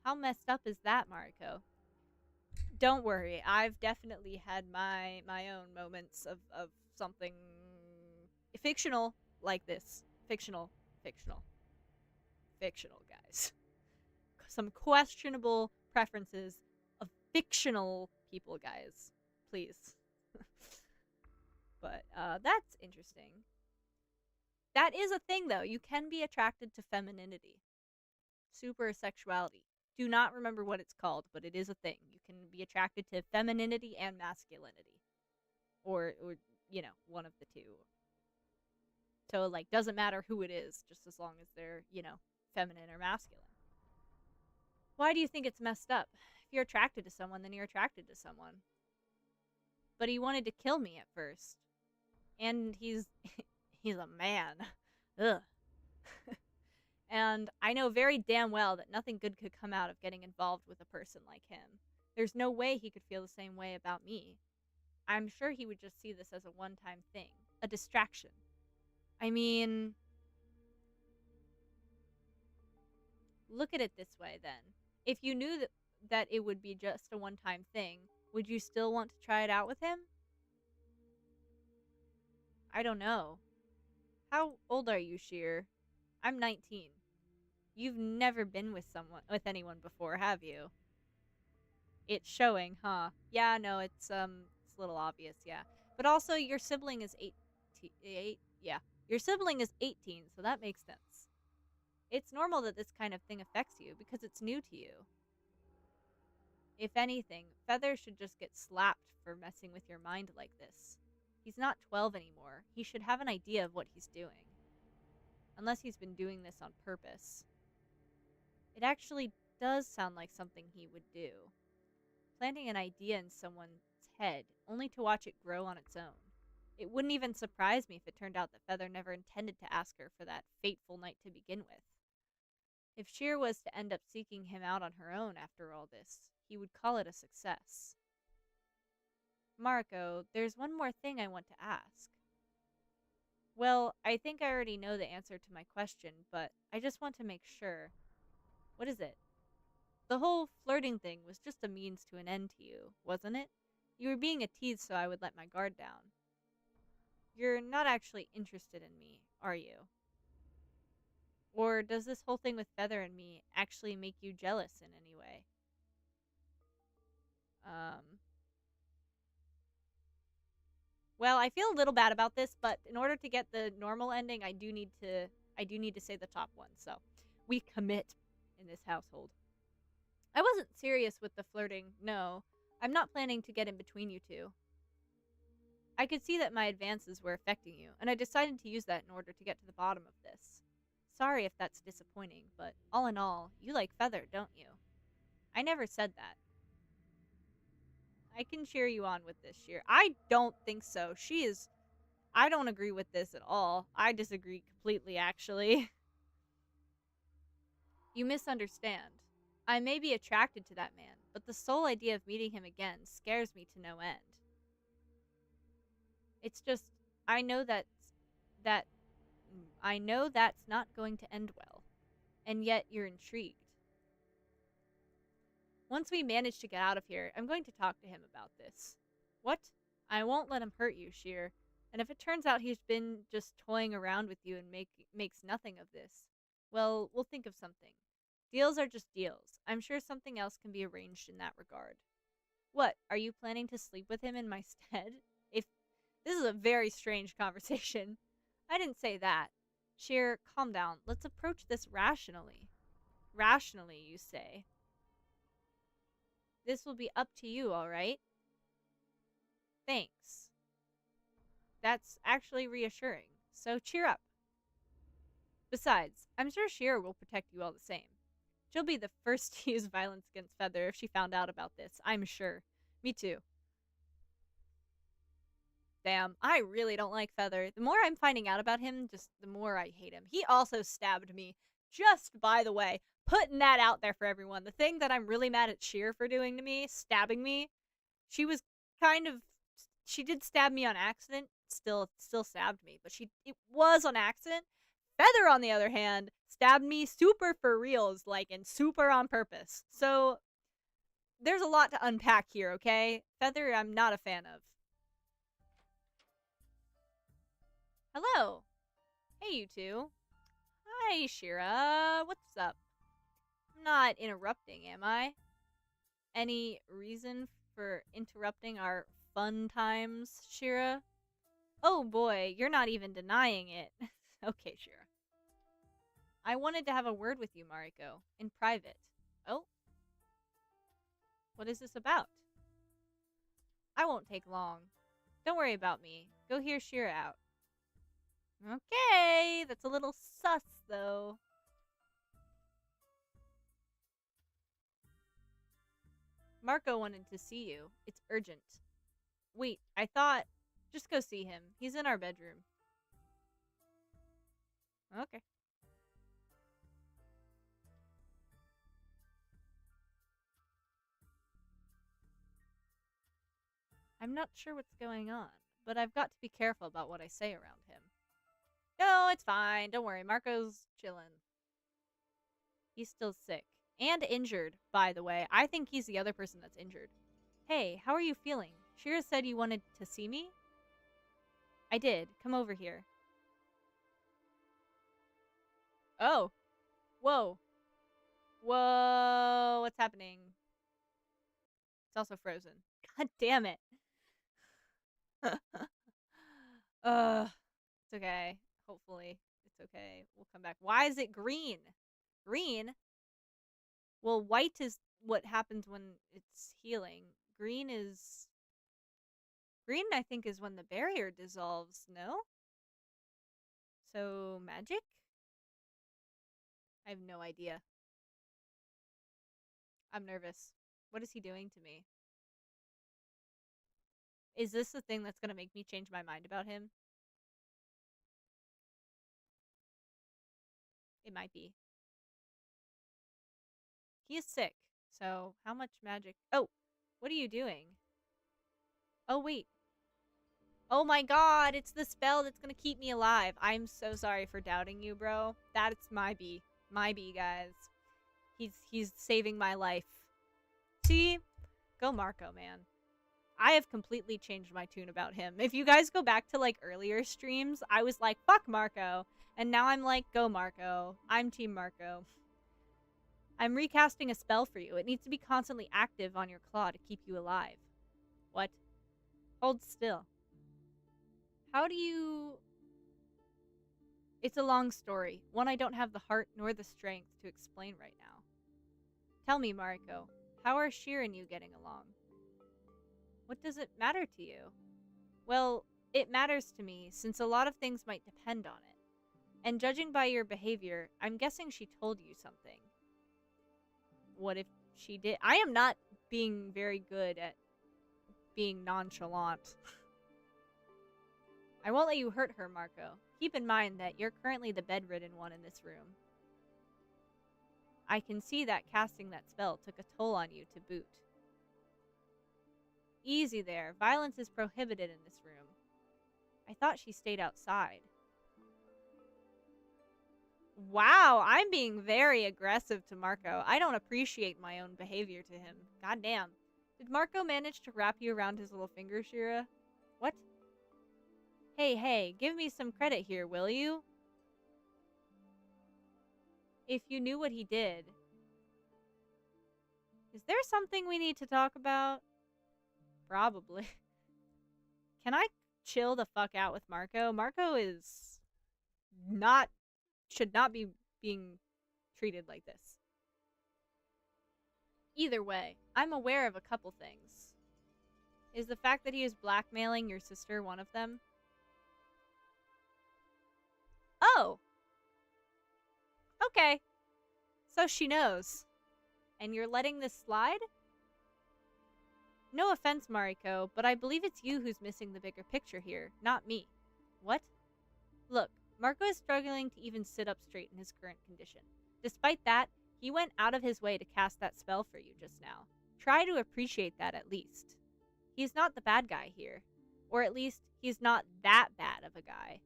How messed up is that, Mariko? Don't worry, I've definitely had my own moments of something fictional like this. Fictional, fictional, guys. Some questionable preferences of fictional people, guys. Please. But that's interesting. That is a thing, though. You can be attracted to femininity, super sexuality. Do not remember what it's called, but it is a thing. You can be attracted to femininity and masculinity, or one of the two. So like, doesn't matter who it is, just as long as they're feminine or masculine. Why do you think it's messed up? If you're attracted to someone, then you're attracted to someone. But he wanted to kill me at first, and he's he's a man. Ugh. And I know very damn well that nothing good could come out of getting involved with a person like him. There's no way he could feel the same way about me. I'm sure he would just see this as a one-time thing, a distraction. I mean, look at it this way then. If you knew that it would be just a one-time thing, would you still want to try it out with him? I don't know. How old are you, Shirr? I'm 19. You've never been with anyone before, have you? It's showing, huh? Yeah, no, it's a little obvious, yeah. But also, your sibling is 8, yeah. Your sibling is 18, so that makes sense. It's normal that this kind of thing affects you because it's new to you. If anything, Feather should just get slapped for messing with your mind like this. He's not 12 anymore. He should have an idea of what he's doing. Unless he's been doing this on purpose. It actually does sound like something he would do. Planting an idea in someone's head, only to watch it grow on its own. It wouldn't even surprise me if it turned out that Feather never intended to ask her for that fateful night to begin with. If Shirr was to end up seeking him out on her own after all this, he would call it a success. Mariko, there's one more thing I want to ask. Well, I think I already know the answer to my question, but I just want to make sure. What is it? The whole flirting thing was just a means to an end to you, wasn't it? You were being a tease so I would let my guard down. You're not actually interested in me, are you? Or does this whole thing with Feather and me actually make you jealous in any way? Well, I feel a little bad about this, but in order to get the normal ending, I do need to say the top one. So, we commit in this household. I wasn't serious with the flirting. No, I'm not planning to get in between you two. I could see that my advances were affecting you, and I decided to use that in order to get to the bottom of this. Sorry if that's disappointing, but all in all, you like Feather, don't you? I never said that. I can cheer you on with this, Shirr. I don't think so. I don't agree with this at all. I disagree completely, actually. You misunderstand. I may be attracted to that man, but the sole idea of meeting him again scares me to no end. It's just, I know that's not going to end well, and yet you're intrigued. Once we manage to get out of here, I'm going to talk to him about this. What? I won't let him hurt you, Shirr. And if it turns out he's been just toying around with you and makes nothing of this, well, we'll think of something. Deals are just deals. I'm sure something else can be arranged in that regard. What, are you planning to sleep with him in my stead? This is a very strange conversation. I didn't say that. Shirr, calm down. Let's approach this rationally. Rationally, you say. This will be up to you, alright? Thanks. That's actually reassuring. So cheer up. Besides, I'm sure Shirr will protect you all the same. She'll be the first to use violence against Feather if she found out about this, I'm sure. Me too. Damn, I really don't like Feather. The more I'm finding out about him, just the more I hate him. He also stabbed me. Just by the way, putting that out there for everyone. The thing that I'm really mad at Shirr for doing to me, stabbing me, she was kind of, she did stab me on accident. Still stabbed me, but it was on accident. Feather, on the other hand, stabbed me super for reals, like, and super on purpose. So there's a lot to unpack here, okay? Feather, I'm not a fan of. Hello. Hey, you two. Hi, Shira. What's up? I'm not interrupting, am I? Any reason for interrupting our fun times, Shira? Oh boy, you're not even denying it. Okay, Shira. I wanted to have a word with you, Mariko, in private. Oh? What is this about? I won't take long. Don't worry about me. Go hear Shira out. Okay, that's a little sus, though. Marco wanted to see you. It's urgent. Wait, I thought... Just go see him. He's in our bedroom. Okay. I'm not sure what's going on, but I've got to be careful about what I say around him. No, it's fine. Don't worry. Marco's chillin'. He's still sick. And injured, by the way. I think he's the other person that's injured. Hey, how are you feeling? Shira said you wanted to see me? I did. Come over here. Oh. Whoa. Whoa. What's happening? It's also frozen. God damn it. It's okay. Hopefully. It's okay. We'll come back. Why is it green? Green? Well, white is what happens when it's healing. Green, I think, is when the barrier dissolves, no? So, magic? I have no idea. I'm nervous. What is he doing to me? Is this the thing that's gonna make me change my mind about him? It might be. He is sick, so how much magic? Oh, what are you doing? Oh, wait. Oh my god, it's the spell that's gonna keep me alive. I'm so sorry for doubting you, bro. That's my B. My B, guys. He's saving my life. See? Go Marco, man. I have completely changed my tune about him. If you guys go back to, like, earlier streams, I was like, fuck Marco. And now I'm like, go Marco. I'm Team Marco. I'm recasting a spell for you. It needs to be constantly active on your claw to keep you alive. What? Hold still. How do you... It's a long story. One I don't have the heart nor the strength to explain right now. Tell me, Mariko, how are Shirr and you getting along? What does it matter to you? Well, it matters to me, since a lot of things might depend on it. And judging by your behavior, I'm guessing she told you something. What if she did? I am not being very good at being nonchalant. I won't let you hurt her, Marco. Keep in mind that you're currently the bedridden one in this room. I can see that casting that spell took a toll on you to boot. Easy there. Violence is prohibited in this room. I thought she stayed outside. Wow, I'm being very aggressive to Marco. I don't appreciate my own behavior to him. Goddamn. Did Marco manage to wrap you around his little finger, Shira? What? Hey, give me some credit here, will you? If you knew what he did. Is there something we need to talk about? Probably. Can I chill the fuck out with Marco? Marco is should not be being treated like this. Either way, I'm aware of a couple things. Is the fact that he is blackmailing your sister one of them? Oh! Okay. So she knows. And you're letting this slide? No offense, Mariko, but I believe it's you who's missing the bigger picture here, not me. What? Look, Marco is struggling to even sit up straight in his current condition. Despite that, he went out of his way to cast that spell for you just now. Try to appreciate that at least. He's not the bad guy here. Or at least, he's not that bad of a guy.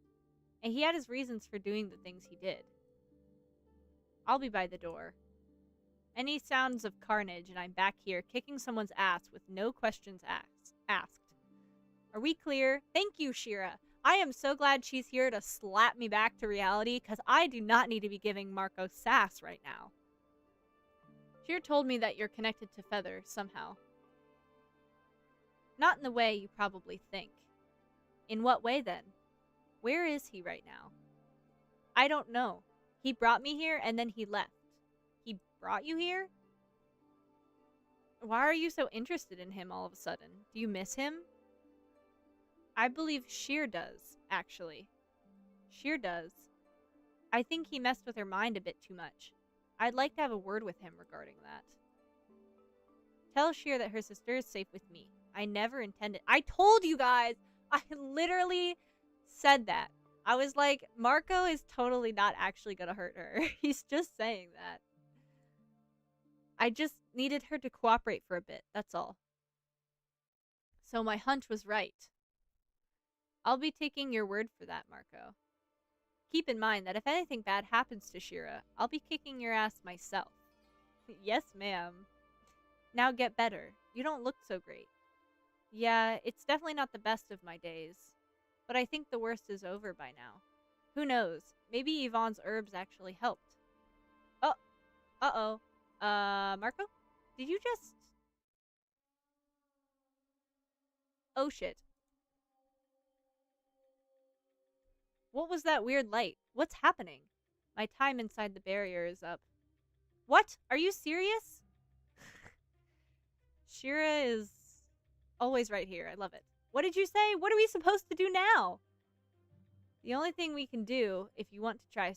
And he had his reasons for doing the things he did. I'll be by the door. Any sounds of carnage and I'm back here kicking someone's ass with no questions asked. Are we clear? Thank you, Shirr. I am so glad she's here to slap me back to reality, because I do not need to be giving Marco sass right now. Shirr told me that you're connected to Feather somehow. Not in the way you probably think. In what way, then? Where is he right now? I don't know. He brought me here, and then he left. He brought you here? Why are you so interested in him all of a sudden? Do you miss him? I believe Shirr does, actually. Shirr does. I think he messed with her mind a bit too much. I'd like to have a word with him regarding that. Tell Shirr that her sister is safe with me. I never intended— I told you guys! I literally said that. I was like, Marco is totally not actually gonna hurt her. He's just saying that. I just needed her to cooperate for a bit, that's all. So my hunch was right. I'll be taking your word for that, Marco. Keep in mind that if anything bad happens to Shirr, I'll be kicking your ass myself. Yes, ma'am. Now get better. You don't look so great. Yeah, it's definitely not the best of my days. But I think the worst is over by now. Who knows? Maybe Yvonne's herbs actually helped. Oh. Uh-oh. Marco? Did you just— Oh shit. What was that weird light? What's happening? My time inside the barrier is up. What? Are you serious? Shirr is always right here. I love it. What did you say? What are we supposed to do now? The only thing we can do, if you want to try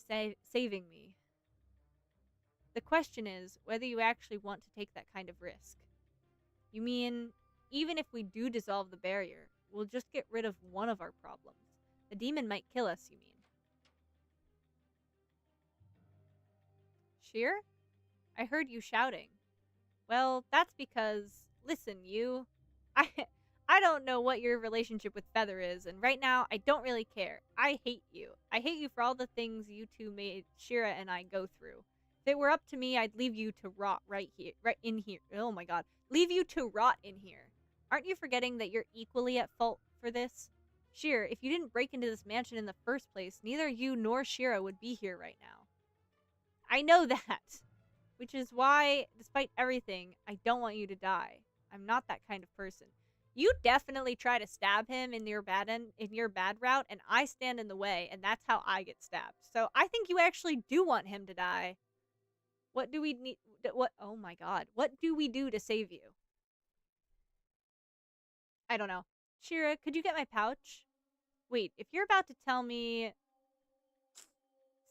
saving me. The question is whether you actually want to take that kind of risk. You mean, even if we do dissolve the barrier, we'll just get rid of one of our problems. The demon might kill us, you mean. Shirr? I heard you shouting. Well, that's because, listen, you, I don't know what your relationship with Feather is, and right now, I don't really care. I hate you. I hate you for all the things you two made Shirr and I go through. If it were up to me, I'd leave you to rot right in here. Oh my god. Leave you to rot in here. Aren't you forgetting that you're equally at fault for this? Shirr, if you didn't break into this mansion in the first place, neither you nor Shirr would be here right now. I know that. Which is why, despite everything, I don't want you to die. I'm not that kind of person. You definitely try to stab him in your bad route, and I stand in the way, and that's how I get stabbed. So I think you actually do want him to die. What do we need? What? Oh my god. What do we do to save you? I don't know. Shirr, could you get my pouch? Wait, if you're about to tell me...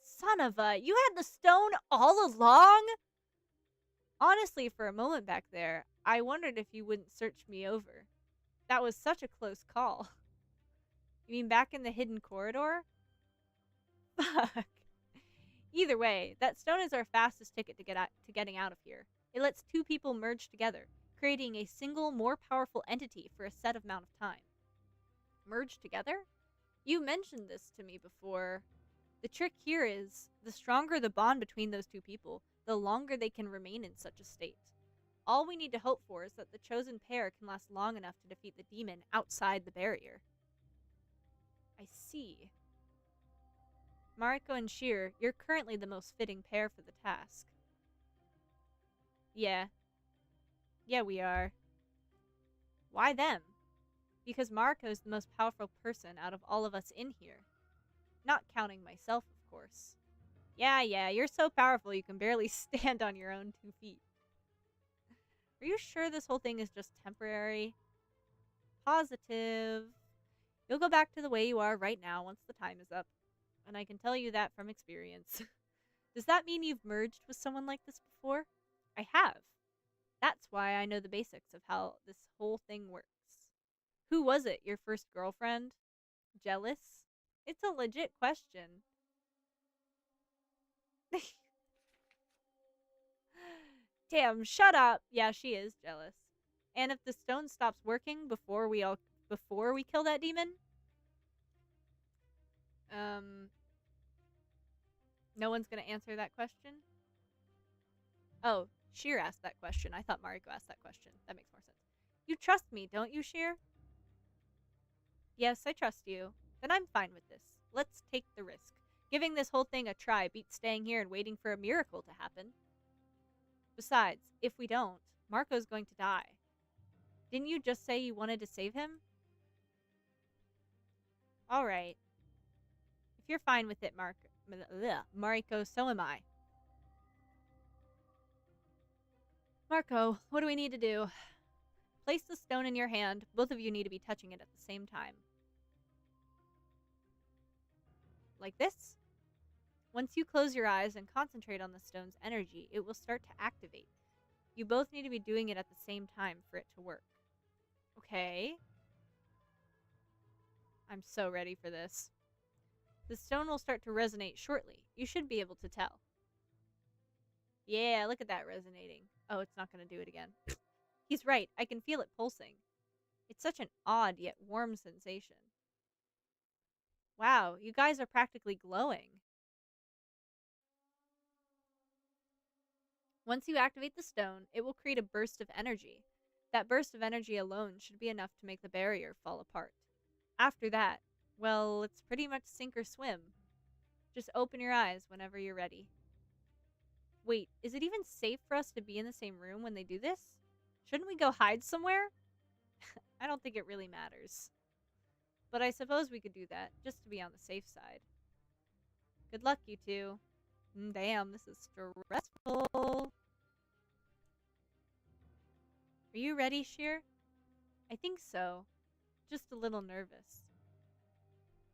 Son of a... You had the stone all along? Honestly, for a moment back there, I wondered if you wouldn't search me over. That was such a close call. You mean back in the hidden corridor? Fuck. Either way, that stone is our fastest ticket to getting out of here. It lets two people merge together, creating a single, more powerful entity for a set amount of time. Merge together? You mentioned this to me before. The trick here is, the stronger the bond between those two people, the longer they can remain in such a state. All we need to hope for is that the chosen pair can last long enough to defeat the demon outside the barrier. I see. Mariko and Shirr, you're currently the most fitting pair for the task. Yeah. Yeah, we are. Why them? Because Mariko is the most powerful person out of all of us in here. Not counting myself, of course. Yeah, you're so powerful you can barely stand on your own 2 feet. Are you sure this whole thing is just temporary? Positive. You'll go back to the way you are right now once the time is up. And I can tell you that from experience. Does that mean you've merged with someone like this before? I have. That's why I know the basics of how this whole thing works. Who was it? Your first girlfriend? Jealous? It's a legit question. Damn, shut up. Yeah, she is jealous. And if the stone stops working before we kill that demon, um no one's going to answer that question. Oh, Shirr asked that question. I thought Mariko asked that question. That makes more sense. You trust me, don't you, Shirr? Yes, I trust you. Then I'm fine with this. Let's take the risk. Giving this whole thing a try beats staying here and waiting for a miracle to happen. Besides, if we don't, Marco's going to die. Didn't you just say you wanted to save him? Alright. If you're fine with it, Mariko, so am I. Marco, what do we need to do? Place the stone in your hand. Both of you need to be touching it at the same time. Like this? Once you close your eyes and concentrate on the stone's energy, it will start to activate. You both need to be doing it at the same time for it to work. Okay. I'm so ready for this. The stone will start to resonate shortly. You should be able to tell. Yeah, look at that resonating. Oh, it's not going to do it again. He's right. I can feel it pulsing. It's such an odd yet warm sensation. Wow, you guys are practically glowing. Once you activate the stone, it will create a burst of energy. That burst of energy alone should be enough to make the barrier fall apart. After that, well, it's pretty much sink or swim. Just open your eyes whenever you're ready. Wait, is it even safe for us to be in the same room when they do this? Shouldn't we go hide somewhere? I don't think it really matters. But I suppose we could do that, just to be on the safe side. Good luck, you two. Damn, this is stressful. Are you ready, Shirr? I think so. Just a little nervous.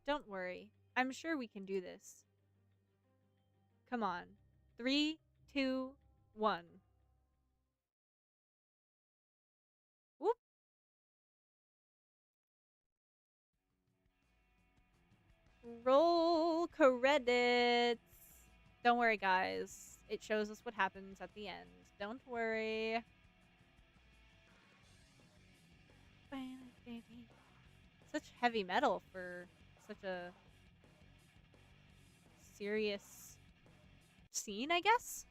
Don't worry. I'm sure we can do this. Come on. 3, 2, 1. Whoop. Roll credits. Don't worry, guys. It shows us what happens at the end. Don't worry. Such heavy metal for such a serious scene, I guess?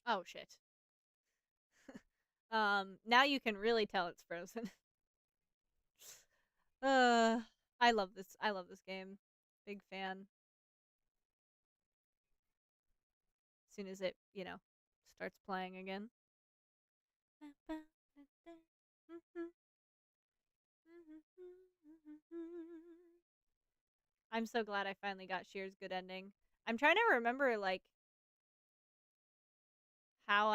Oh, shit. Now you can really tell it's frozen. I love this. I love this game. Big fan. As soon as it, starts playing again. I'm so glad I finally got Shirr's good ending. I'm trying to remember, like, how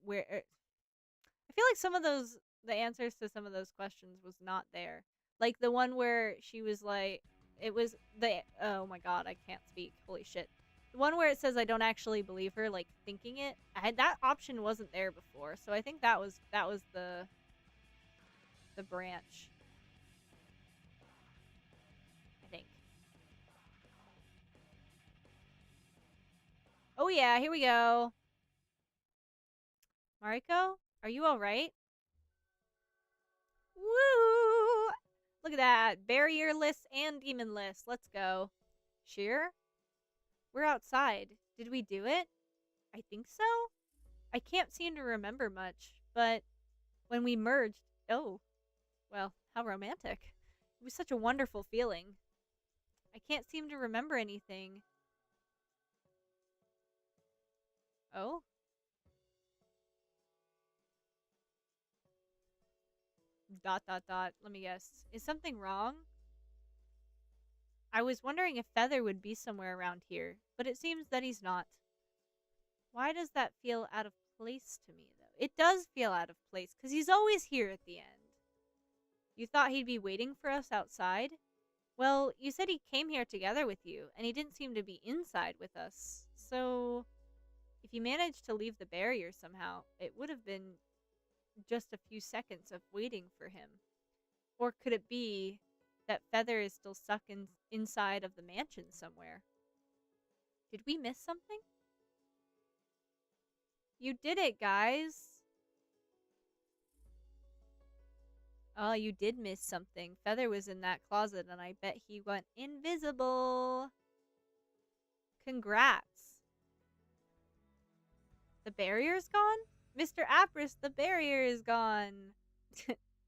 where... I feel like some of the answers to some of those questions was not there. Like, the one where she was like, oh my god, I can't speak. Holy shit. The one where it says I don't actually believe her, like, thinking it. That option wasn't there before, so I think that was the branch. I think. Oh yeah, here we go. Mariko, are you alright? Woo! Look at that. Barrierless and demonless. Let's go. Shirr? We're outside. Did we do it? I think so? I can't seem to remember much, but when we merged... Oh. Well, how romantic. It was such a wonderful feeling. I can't seem to remember anything. Oh? Dot, dot, dot. Let me guess. Is something wrong? I was wondering if Feather would be somewhere around here, but it seems that he's not. Why does that feel out of place to me, though? It does feel out of place, because he's always here at the end. You thought he'd be waiting for us outside? Well, you said he came here together with you, and he didn't seem to be inside with us, so... If you managed to leave the barrier somehow, it would have been just a few seconds of waiting for him. Or could it be that Feather is still stuck inside of the mansion somewhere? Did we miss something? You did it, guys! Oh, you did miss something. Feather was in that closet, and I bet he went invisible. Congrats. The barrier's gone? Mr. Apris, the barrier is gone.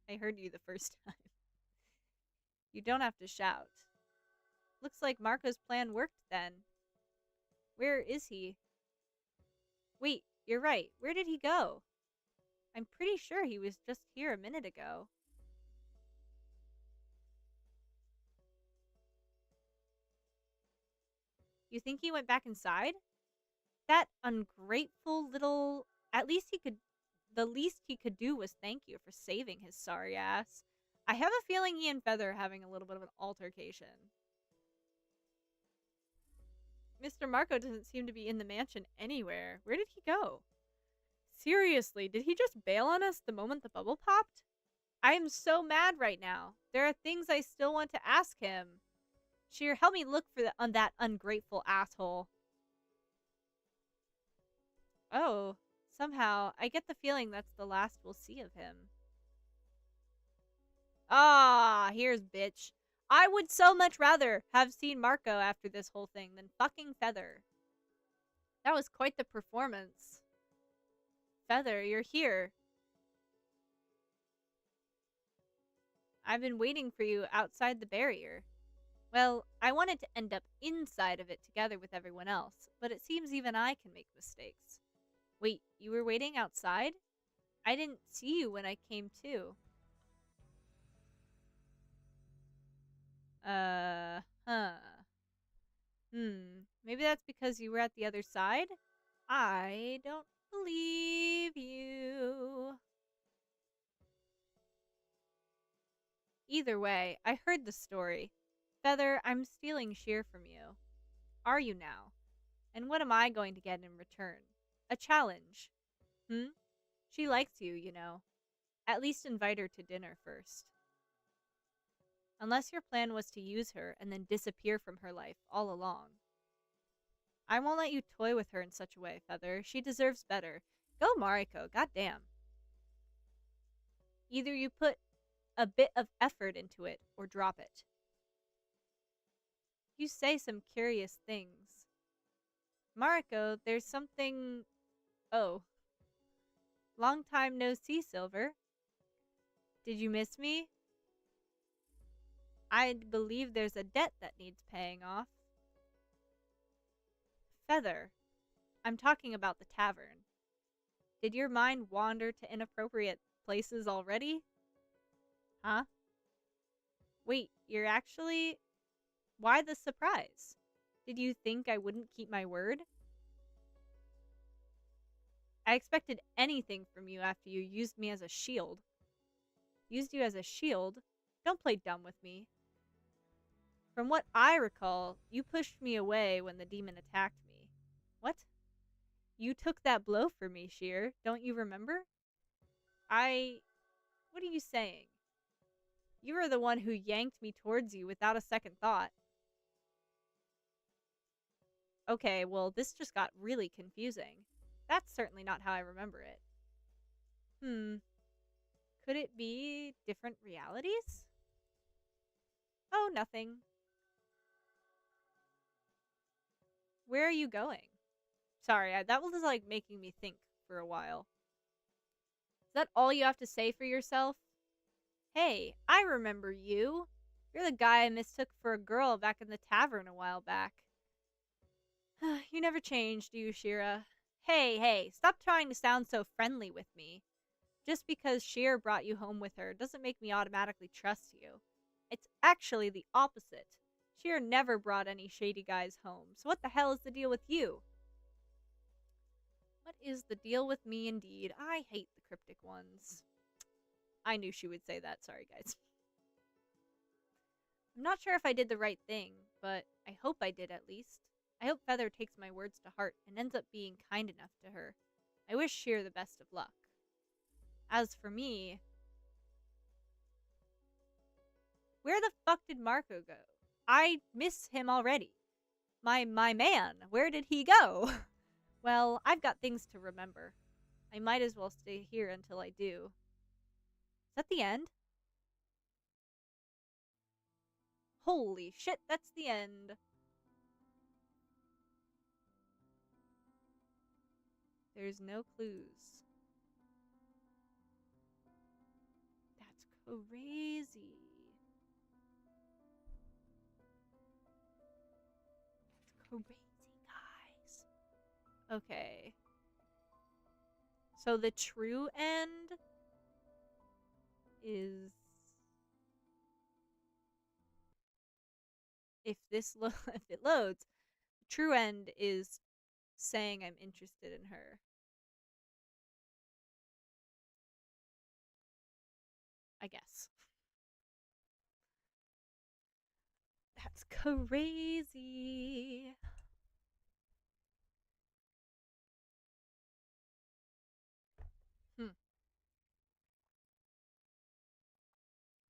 I heard you the first time. You don't have to shout. Looks like Marco's plan worked then. Where is he? Wait, you're right. Where did he go? I'm pretty sure he was just here a minute ago. You think he went back inside? That ungrateful little... At least he could... The least he could do was thank you for saving his sorry ass. I have a feeling he and Feather are having a little bit of an altercation. Mr. Marco doesn't seem to be in the mansion anywhere. Where did he go? Seriously, did he just bail on us the moment the bubble popped? I am so mad right now. There are things I still want to ask him. Shirr, help me look for that ungrateful asshole. Oh, somehow, I get the feeling that's the last we'll see of him. Ah, here's bitch. I would so much rather have seen Marco after this whole thing than fucking Feather. That was quite the performance. Feather, you're here. I've been waiting for you outside the barrier. Well, I wanted to end up inside of it together with everyone else, but it seems even I can make mistakes. Wait, you were waiting outside? I didn't see you when I came to. Maybe that's because you were at the other side? I don't believe you. Either way, I heard the story. Feather, I'm stealing Shirr from you. Are you now? And what am I going to get in return? A challenge. She likes you, you know. At least invite her to dinner first. Unless your plan was to use her and then disappear from her life all along. I won't let you toy with her in such a way, Feather. She deserves better. Go Mariko, goddamn. Either you put a bit of effort into it or drop it. You say some curious things. Mariko, there's something... Oh. Long time no see, Silver. Did you miss me? I believe there's a debt that needs paying off. Feather, I'm talking about the tavern. Did your mind wander to inappropriate places already? Huh? Wait, you're actually... Why the surprise? Did you think I wouldn't keep my word? I expected anything from you after you used me as a shield. Used you as a shield? Don't play dumb with me. From what I recall, you pushed me away when the demon attacked me. What? You took that blow for me, Shirr. Don't you remember? What are you saying? You were the one who yanked me towards you without a second thought. Okay, well, this just got really confusing. That's certainly not how I remember it. Could it be different realities? Oh, nothing. Where are you going? Sorry, that was like making me think for a while. Is that all you have to say for yourself? Hey, I remember you. You're the guy I mistook for a girl back in the tavern a while back. You never changed, do you, Shirra? Hey, stop trying to sound so friendly with me. Just because Shirr brought you home with her doesn't make me automatically trust you. It's actually the opposite. Shirr never brought any shady guys home, so what the hell is the deal with you? What is the deal with me indeed? I hate the cryptic ones. I knew she would say that, sorry guys. I'm not sure if I did the right thing, but I hope I did at least. I hope Feather takes my words to heart and ends up being kind enough to her. I wish Shirr the best of luck. As for me, where the fuck did Marco go? I miss him already. My man, where did he go? Well, I've got things to remember. I might as well stay here until I do. Is that the end? Holy shit, that's the end. There's no clues. That's crazy. That's crazy, guys. Okay. So the true end is if if it loads, the true end is saying I'm interested in her. I guess. That's crazy.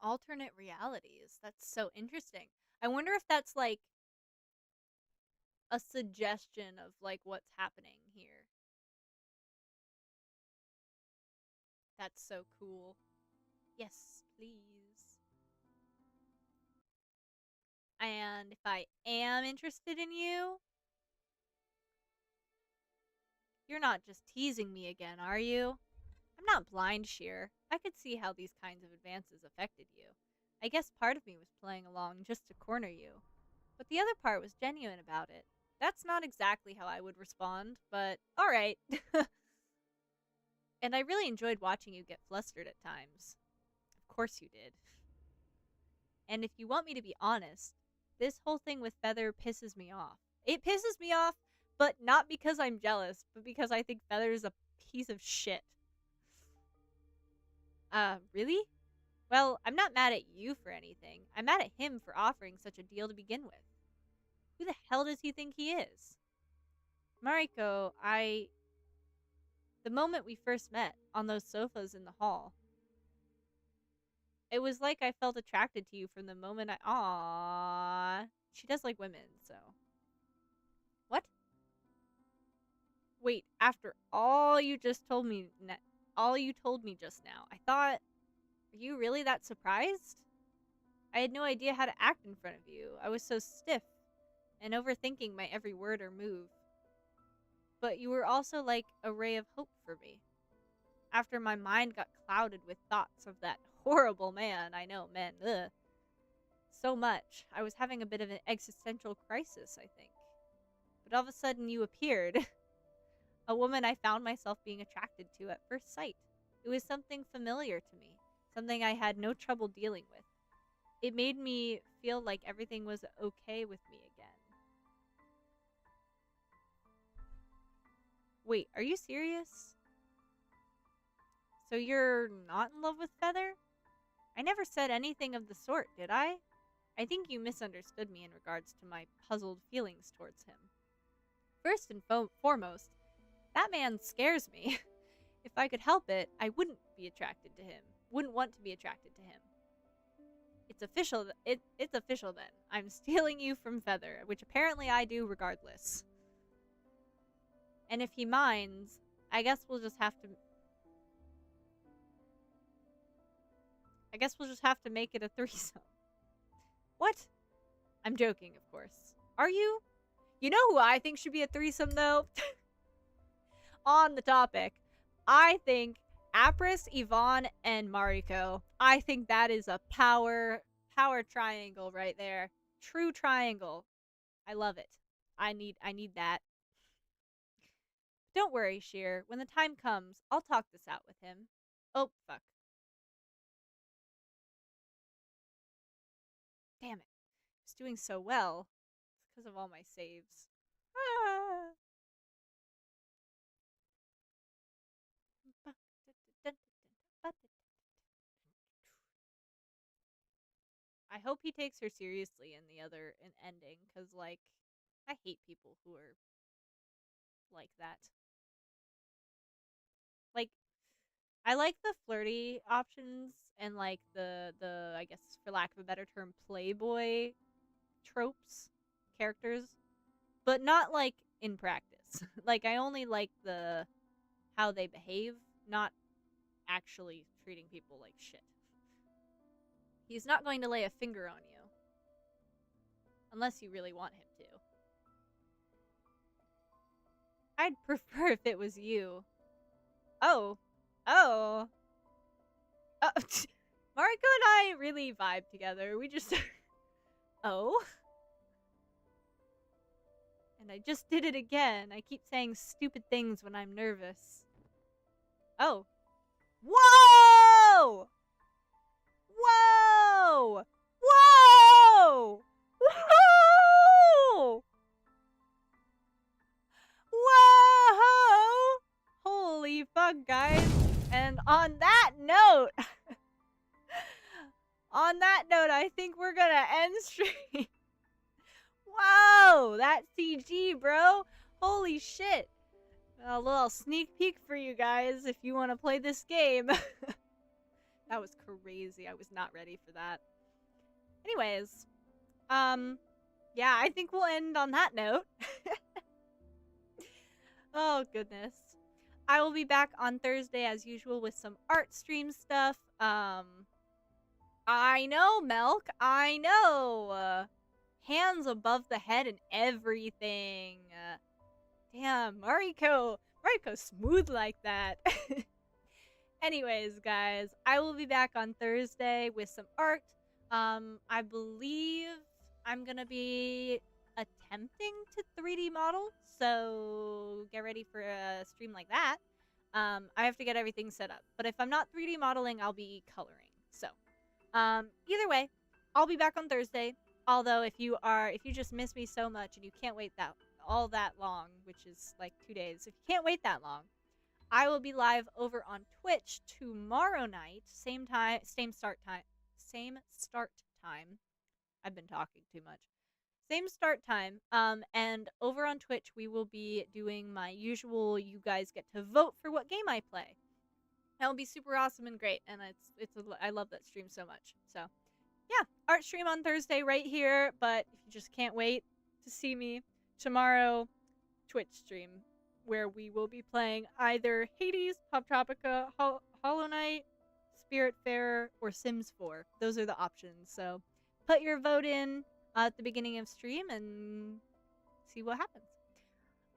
Alternate realities. That's so interesting. I wonder if that's like a suggestion of like what's happening here. That's so cool. Yes, please. And if I am interested in you, you're not just teasing me again, are you? I'm not blind, Shirr. I could see how these kinds of advances affected you. I guess part of me was playing along just to corner you. But the other part was genuine about it. That's not exactly how I would respond, but alright. And I really enjoyed watching you get flustered at times. Of course you did. And if you want me to be honest, this whole thing with Feather pisses me off. It pisses me off, but not because I'm jealous, but because I think Feather is a piece of shit. Really? Well, I'm not mad at you for anything. I'm mad at him for offering such a deal to begin with. Who the hell does he think he is? Mariko, the moment we first met, on those sofas in the hall, it was like I felt attracted to you from the moment Aww. She does like women, so. What? Wait, after all you just told me, all you told me just now, I thought, are you really that surprised? I had no idea how to act in front of you. I was so stiff and overthinking my every word or move. But you were also like a ray of hope for me. After my mind got clouded with thoughts of that horrible man, I know, men, ugh. So much. I was having a bit of an existential crisis, I think. But all of a sudden you appeared. A woman I found myself being attracted to at first sight. It was something familiar to me, something I had no trouble dealing with. It made me feel like everything was okay with me again. Wait, are you serious? So you're not in love with Feather? I never said anything of the sort, did I? I think you misunderstood me in regards to my puzzled feelings towards him. First and foremost, that man scares me. If I could help it, I wouldn't be attracted to him. Wouldn't want to be attracted to him. It's official. It's official then. I'm stealing you from Feather, which apparently I do regardless. And if he minds, I guess we'll just have to make it a threesome. What? I'm joking, of course. Are you? You know who I think should be a threesome, though? On the topic, I think Apris, Yvonne, and Mariko. I think that is a power triangle right there. True triangle. I love it. I need that. Don't worry, Shirr. When the time comes, I'll talk this out with him. Oh, fuck. Damn it. It's doing so well. It's because of all my saves. Ah. I hope he takes her seriously in the ending, because, like, I hate people who are like that. Like, I like the flirty options and like the I guess for lack of a better term, playboy tropes characters, but not like in practice. Like I only like the how they behave, not actually treating people like shit. He's not going to lay a finger on you unless you really want him to. I'd prefer if it was you. Oh. Oh. Mariko and I really vibe together. We just... Oh? And I just did it again. I keep saying stupid things when I'm nervous. Oh. Whoa! Whoa! Whoa! Whoa! Whoa! Holy fuck, guys. And on that note, I think we're gonna end stream. Whoa! That CG, bro. Holy shit. A little sneak peek for you guys if you want to play this game. That was crazy. I was not ready for that. Anyways, yeah, I think we'll end on that note. Oh, goodness. I will be back on Thursday as usual with some art stream stuff. I know, Melk. I know. Hands above the head and everything. Damn, Mariko smooth like that. Anyways, guys, I will be back on Thursday with some art. I believe I'm gonna be attempting to 3D model, so get ready for a stream like that. I have to get everything set up, but if I'm not 3D modeling, I'll be coloring. So, either way, I'll be back on Thursday. Although if you just miss me so much and you can't wait all that long, which is like 2 days, if you can't wait that long, I will be live over on Twitch tomorrow night, same start time. I've been talking too much. Same start time. And over on Twitch we will be doing my usual. You guys get to vote for what game I play. That'll be super awesome and great, and I love that stream so much. So, yeah, art stream on Thursday right here. But if you just can't wait to see me tomorrow, Twitch stream where we will be playing either Hades, Pop Tropica, Hollow Knight, Spiritfarer, or Sims 4. Those are the options. So put your vote in at the beginning of stream and see what happens.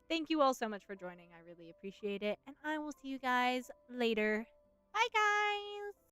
Thank you all so much for joining. I really appreciate it. And I will see you guys later. Bye, guys!